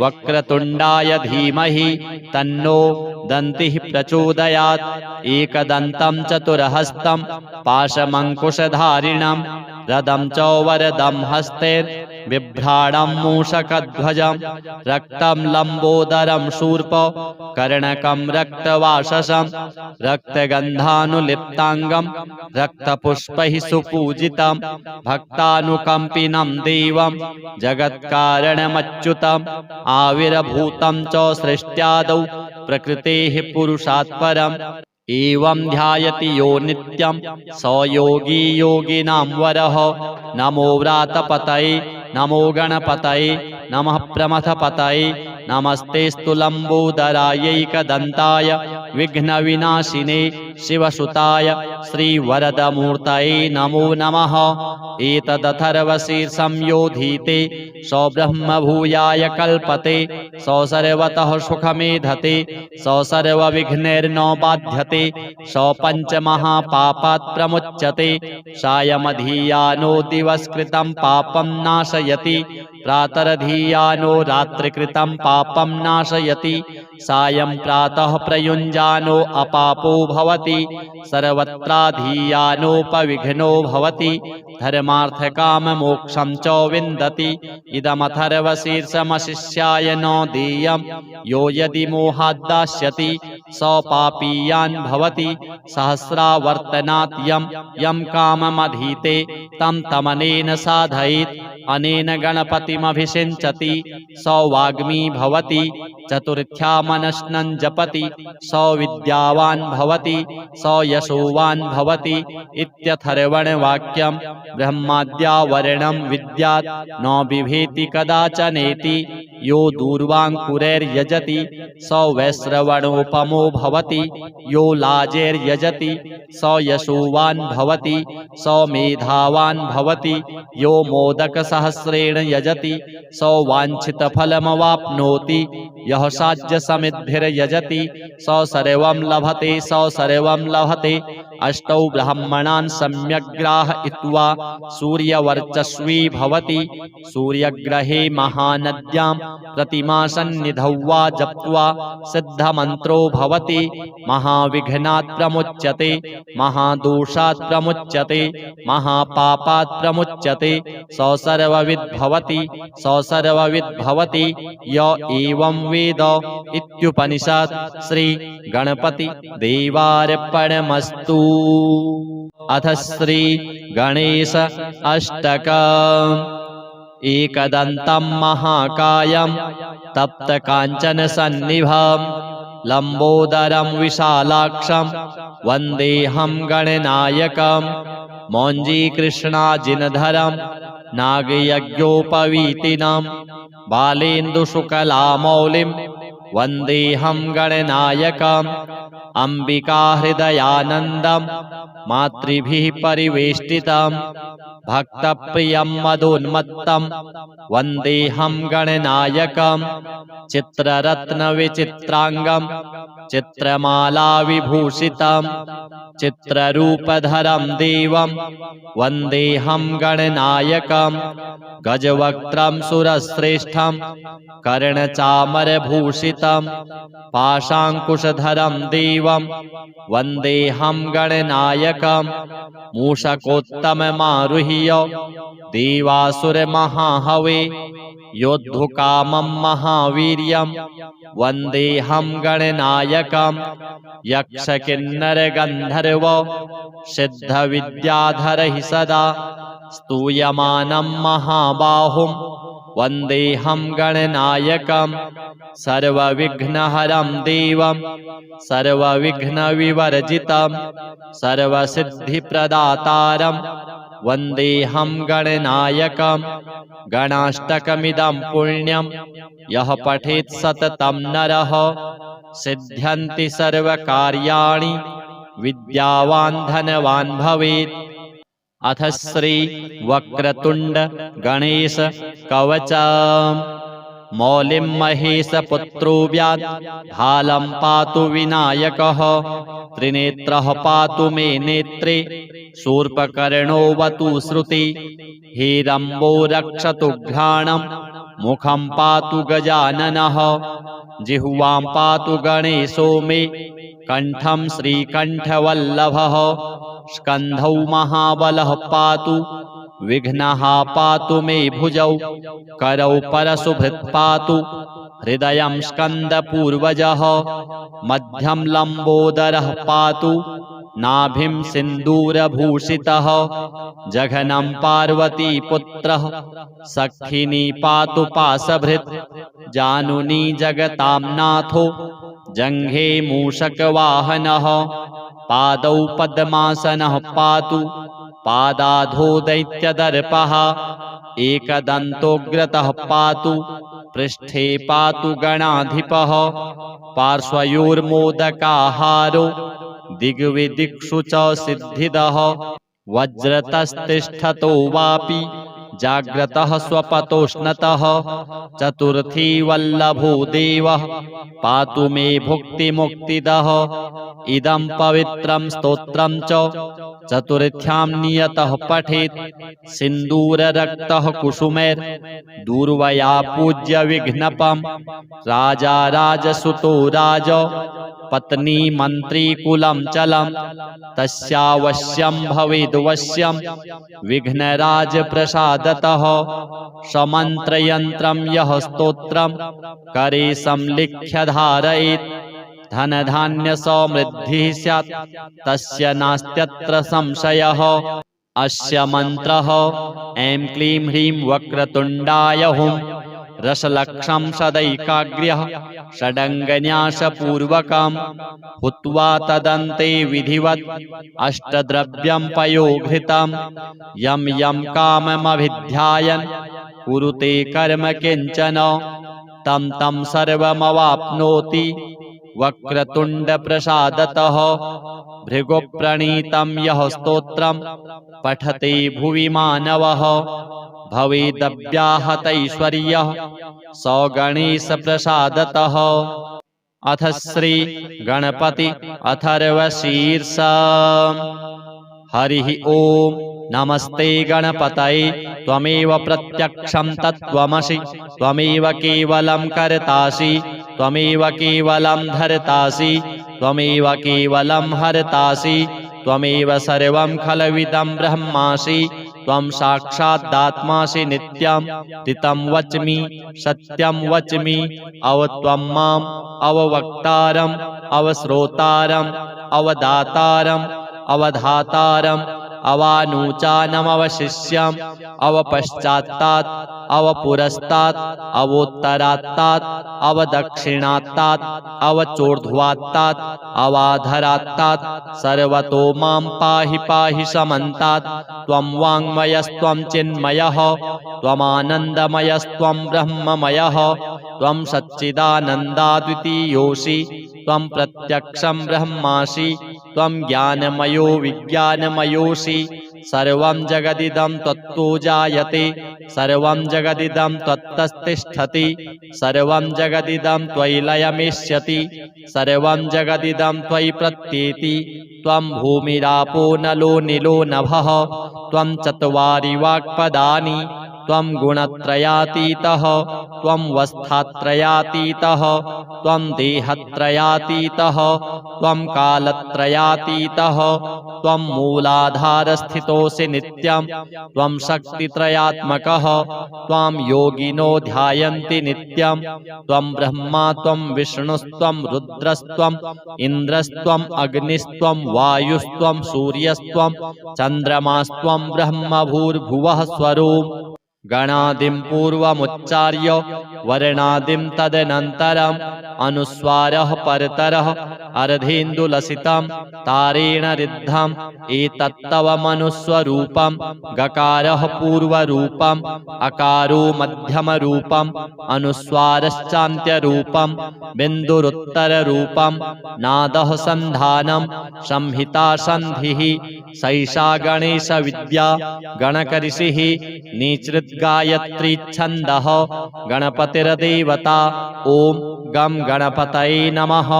वक्रतुण्डाय धीमहि तन्नो दन्तिः प्रचोदयात्। एकदन्तं चतुर्हस्तं पाशमङ्कुशधारिणं रदं च वरदं हस्तैर्बिभ्राणं मूषकध्वजं रक्तं लम्बोदरं शूर्प कर्णकं रक्तवाससं रक्तगन्धानुलिप्ताङ्गं रक्तपुष्पैः सुपूजितं भक्तानुकम्पिनं देवं जगत्कारणमच्युतम्। आविर्भूतं च सृष्ट्यादौ प्रकृतेः पुरुषात् परम्। एवं ध्यायति यो नित्यं स योगी योगिनां वरः। नमो व्रातपतये नमो गणपतये नमः प्रमथपतये नमस्तेऽस्तु लम्बोदरायैकदन्ताय विघ्नविनाशिने शिवसुताय श्रीवरदमूर्तये नमो नमः। एतदथर्वशीर्षं योधीते स ब्रह्मभूयाय कल्पते स सर्वतः सुखमेधते स सर्वविघ्नैर्न बाध्यते स पञ्चमहापापात् प्रमुच्यते। सायमधीयानो दिवसकृतं पापं नाशयति प्रातरधीयानो रात्रिकृतं पापं नाशयति। सायं प्रातः प्रयुञ्जानो अपापो भवति सर्वत्राधीयानोपविघ्नो भवति धर्मार्थकाममोक्षं च विन्दति। इदमथर्वशीर्षमशिष्याय न देयं यो यदि मोहाद्दास्यति स पापीयान् भवति सहस्रावर्तनात् यं काममधीते तं तमनेन साधयेत् अनेन गणपतिमभिषिञ्चति स वाग्मी भवति चतुर्थ्या मनस्नं जपति स विद्यावान् भवति स यशोवान् भवति इत्यथर्वणवाक्यं। ब्रह्माद्यावरणं विद्यात् न बिभेति कदाचनेति यो दूर्वाङ्कुरैर्यजति स वैश्रवणोपमो भवति यो लाजैर्यजति स यशोवान् भवति स मेधावान् भवति यो मोदकसहस्रेण यजति स वाञ्छितफलमवाप्नोति यः साज्यसमिद्भिर्यजति स सर्वं लभते स सर्वं लभते। अष्टौ ब्राह्मणान् सम्यग्राहयित्वा सूर्यवर्चस्वी भवति सूर्यग्रहे महानद्यां प्रतिमासन्निधौ वा जप्त्वा सिद्धमन्त्रो भवति महाविघ्नात् प्रमुच्यते महादोषात् प्रमुच्यते महापापात् प्रमुच्यते स सर्वविद् भवति स सर्वविद् भवति य एवं वेद इत्युपनिषत्। श्री गणपति देवार्पणमस्तु। अथ श्री गणेश अष्टकम्। एकदन्तं महाकायं तप्तकाञ्चनसन्निभं लंबोदरं विशालाक्षं वन्देऽहं गणनायकं मौञ्जीकृष्णाजिनधरं नागयज्ञोपवीतिनं बालेन्दुशुकलामौलिं वन्देऽहं गणनायकम् अम्बिकाहृदयानन्दं मातृभिः परिवेष्टितं भक्तप्रियं मदोन्मत्तं वन्देऽहं गणनायकं चित्ररत्नविचित्राङ्गं चित्रमालाविभूषितं चित्ररूपधरं देवं वन्देऽहं गणनायकं गजवक्त्रं सुरश्रेष्ठं कर्णचामरभूषितं पाशाङ्कुशधरं देवं वन्देऽहं गणनायकं मूषकोत्तममारुह्य देवासुरमहाहवे योद्धुकामं महावीर्यं वन्देऽहं गणनायकं यक्षकिन्नरगन्धर्व सिद्धविद्याधरैः सदा स्तूयमानं महाबाहुं वन्देऽहं गणनायकं सर्वविघ्नहरं देवं सर्वविघ्नविवर्जितं सर्वसिद्धिप्रदातारं वन्देऽहं गणनायकं गणाष्टकमिदं पुण्यं यः पठेत् सततं नरः सिद्ध्यन्ति सर्वकार्याणि विद्यावान् धनवान् भवेत्। अथ श्री वक्रतुण्ड गणेश कवचम् मौलिं महेशपुत्रो व्यात् भालं पातु विनायकः त्रिनेत्रः पातु मे नेत्रे शूर्पकर्णोऽवतु श्रुति हेरम्बो रक्षतु घ्राणं मुखं पातु गजाननः जिह्वां पातु गणेशो मे कण्ठं श्रीकण्ठवल्लभः स्कन्धौ महाबलः पातु विघ्नः पातु मे भुजौ करौ परशुभृत् पातु हृदयं स्कन्दपूर्वजः मध्यं लम्बोदरः पातु नाभिं सिन्दूरभूषितः जघनं पार्वतीपुत्रः सखिनी पातु पाशभृत् जानुनी जगतां नाथो जङ्घे मूषकवाहनः पादौ पद्मासनः पातु पादाधो दैत्यदर्पः एकदन्तोग्रतः पातु पृष्ठे पातु गणाधिपः पार्श्वयोर्मोदकाहारो दिग्विदिक्षु च सिद्धिदः वज्रतस्तिष्ठतो वापि जाग्रतः स्वपतोष्णतः चतुर्थी वल्लभो देवः पातु मे भुक्तिमुक्तिदः इदं पवित्रं स्तोत्रं च चतुर्थ्यां नियतः पठेत् सिन्दूररक्तः कुसुमैर् दूर्वया पूज्य विघ्नपं राजा राजसुतो राज पत्नी मन्त्री कुलं चलं तस्यावश्यं भवेद्वश्यं विघ्नराज प्रसादतः समन्त्रयन्त्रं यः स्तोत्रं करे संलिख्य धारयेत् धनधान्य समृद्धिः स्यात् तस्य नास्त्यत्र संशयः। अस्य मन्त्रः ऐं क्लीं ह्रीं वक्रतुण्डाय हुं रसलक्षं सदैकाग्र्यः षडङ्गन्यासपूर्वकं हुत्वा तदन्ते विधिवत् अष्टद्रव्यं पयोघृतं यं यं काममभिध्यायन् कुरुते कर्म किञ्चन तं तं सर्वमवाप्नोति वक्रतुण्डप्रसादतः। भृगुप्रणीतं यः स्तोत्रं पठते भुवि मानवः भवेदव्याहतैश्वर्यः स गणेशप्रसादतः। अथ श्री गणपति अथर्वशीर्षा। हरिः ओम नमस्ते गणपतये त्वमेव प्रत्यक्षं तत्त्वमसि त्वमेव केवलं कर्तासि त्वमेव केवलं धर्तासि त्वमेव केवलं हर्तासि त्वमेव सर्वं खलविदं ब्रह्मासि त्वं साक्षादात्मासि नित्यं तितं वच्मि सत्यं वच्मि अवत्वं माम् अववक्तारम् अवश्रोतारम् अवदातारम् अवधातारम् अवानूचानमवशिष्यम् अवपश्चात्तात् अवपुरस्तात् अवोत्तरात्तात् अवदक्षिणात्तात् अवचोर्ध्वात्तात् अवाधरात्तात् सर्वतो मां पाहि पाहि समन्तात्। त्वं वाङ्मयस्त्वं चिन्मयः त्वमानन्दमयस्त्वं ब्रह्ममयः त्वं सच्चिदानन्दाद्वितीयोऽसि त्वं प्रत्यक्षं ब्रह्मासि त्वं ज्ञानमयो विज्ञानमयोऽसि। सर्वं जगदिदं त्वत्तो जायते सर्वं जगदिदं त्वत्तस्तिष्ठति सर्वं जगदिदं त्वयि लयमेष्यति सर्वं जगदिदं त्वयि प्रत्येति। त्वं भूमिरापो नलो निलो नभः त्वं चत्वारि वाक्पदानि त्वं गुणत्रयातीतः त्वं वस्थात्रयातीतः त्वं देहत्रयातीतः त्वं कालत्रयातीतः त्वं मूलाधारस्थितोऽसि नित्यं त्वं शक्तित्रयात्मकः त्वां योगिनो ध्यायन्ति नित्यं। त्वं ब्रह्मा त्वं विष्णुस्त्वं रुद्रस्त्वं इन्द्रस्त्वं अग्निस्त्वं वायुस्त्वं सूर्यस्त्वं चन्द्रमास्त्वं ब्रह्म भूर्भुवः स्वरूप। गणादिं पूर्वमुच्चार्य वर्णादिं तदनन्तरम् अनुस्वारः परतरः अर्धेन्दुलसितं तारेण रिद्धम् एतत्तव मनुस्वरूपं। गकारः पूर्वरूपम् अकारो मध्यमरूपम् अनुस्वारश्चान्त्यरूपम् बिन्दुरुत्तररूपम्। नादः सन्धानं संहिता सन्धिः सैषा गणेशविद्या गणकऋषिः निसृद्गायत्री छन्दः गणपतिर्देवता। ॐ गं गणपतये नमः।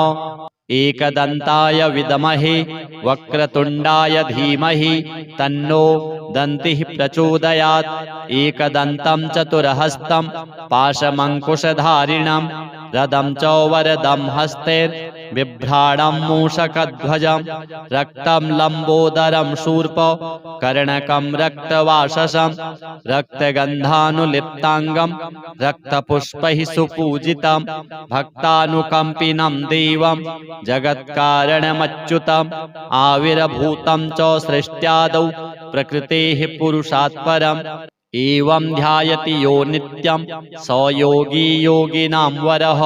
एकदन्ताय विद्महे वक्रतुण्डाय धीमहि तन्नो दन्तिः प्रचोदयात्। एकदन्तं चतुर्हस्तं पाशमङ्कुशधारिणं रदं च वरदं हस्तैर्बिभ्राणं मूषकध्वजं रक्तं लम्बोदरं शूर्प कर्णकं रक्तवाससं रक्तगन्धानुलिप्ताङ्गं रक्तपुष्पैः सुपूजितं भक्तानुकम्पिनं देवं जगत्कारणमच्युतम् आविर्भूतं च सृष्ट्यादौ प्रकृतेः पुरुषात् परम्। एवं ध्यायति यो नित्यं स योगी योगिनां वरः।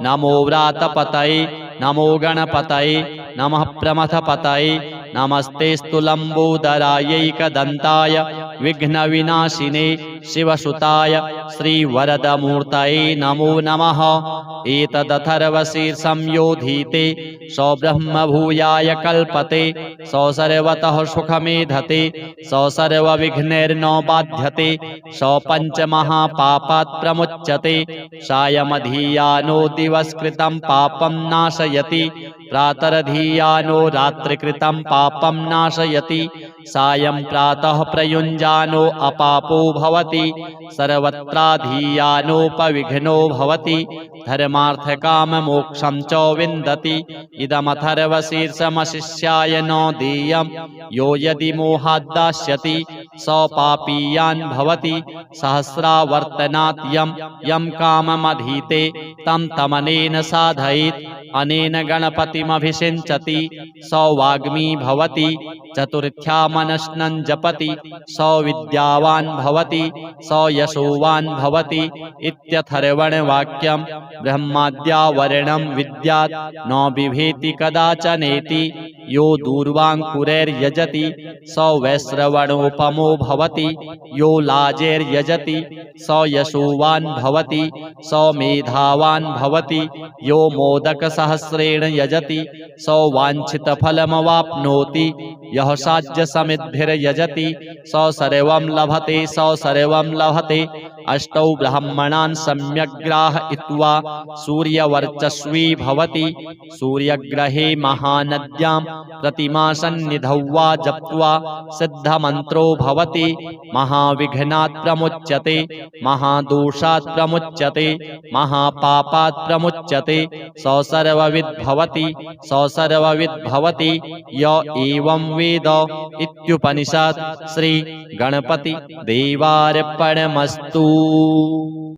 नमो व्रातपतये नमो गणपतये नमः प्रमथपतये नमस्तेस्तु लम्बोदरायैकदन्ताय विघ्नविनाशिने शिवसुताय श्रीवरदमूर्तये नमो नमः। एतदथर्वशीर्षं योधीते स ब्रह्मभूयाय कल्पते स सर्वतः सुखमेधते स सर्वविघ्नैर्न बाध्यते स पञ्चमहापापात् प्रमुच्यते। सायमधीयानो दिवसकृतं पापं नाशयति प्रातरधीयानो रात्रिकृतं पापं नाशयति। सायं प्रातः प्रयुञ्जानो अपापो भवति सर्वत्राधीयानोपविघ्नो भवति धर्मार्थकाममोक्षं च विन्दति। इदमथर्वशीर्षमशिष्याय न देयं यो यदि मोहाद्दास्यति स पापीयान् भवति सहस्रावर्तनात् यं काममधीते तं तमनेन साधयेत् अनेन गणपतिमभिषिञ्चति स वाग्मी भवति चतुर्थ्या मनस्नं जपति स विद्यावान् भवति स यशोवान् भवति इत्यथर्वणवाक्यं। ब्रह्माद्यावरणं विद्यात् न बिभेति कदाचनेति यो दूर्वाङ्कुरैर्यजति स वैश्रवणोपमो भवति यो लाजैर्यजति स यशोवान् भवति स मेधावान् भवति यो मोदकसहस्रेण यजति स वाञ्छितफलमवाप्नोति यः साज्यसमिद्भिर्यजति स सर्वं लभते स सर्वं लभते। अष्टौ ब्राह्मणान् सम्यग्राहयित्वा सूर्यवर्चस्वी भवति सूर्यग्रहे महानद्यां प्रतिमासन्निधौ वा जप्त्वा सिद्धमन्त्रो भवति महाविघ्नात् प्रमुच्यते महादोषात् प्रमुच्यते महापापात् प्रमुच्यते स सर्वविद् भवति स सर्वविद् भवति य एवं वेद इत्युपनिषत्। श्री गणपति देवार्पणमस्तु।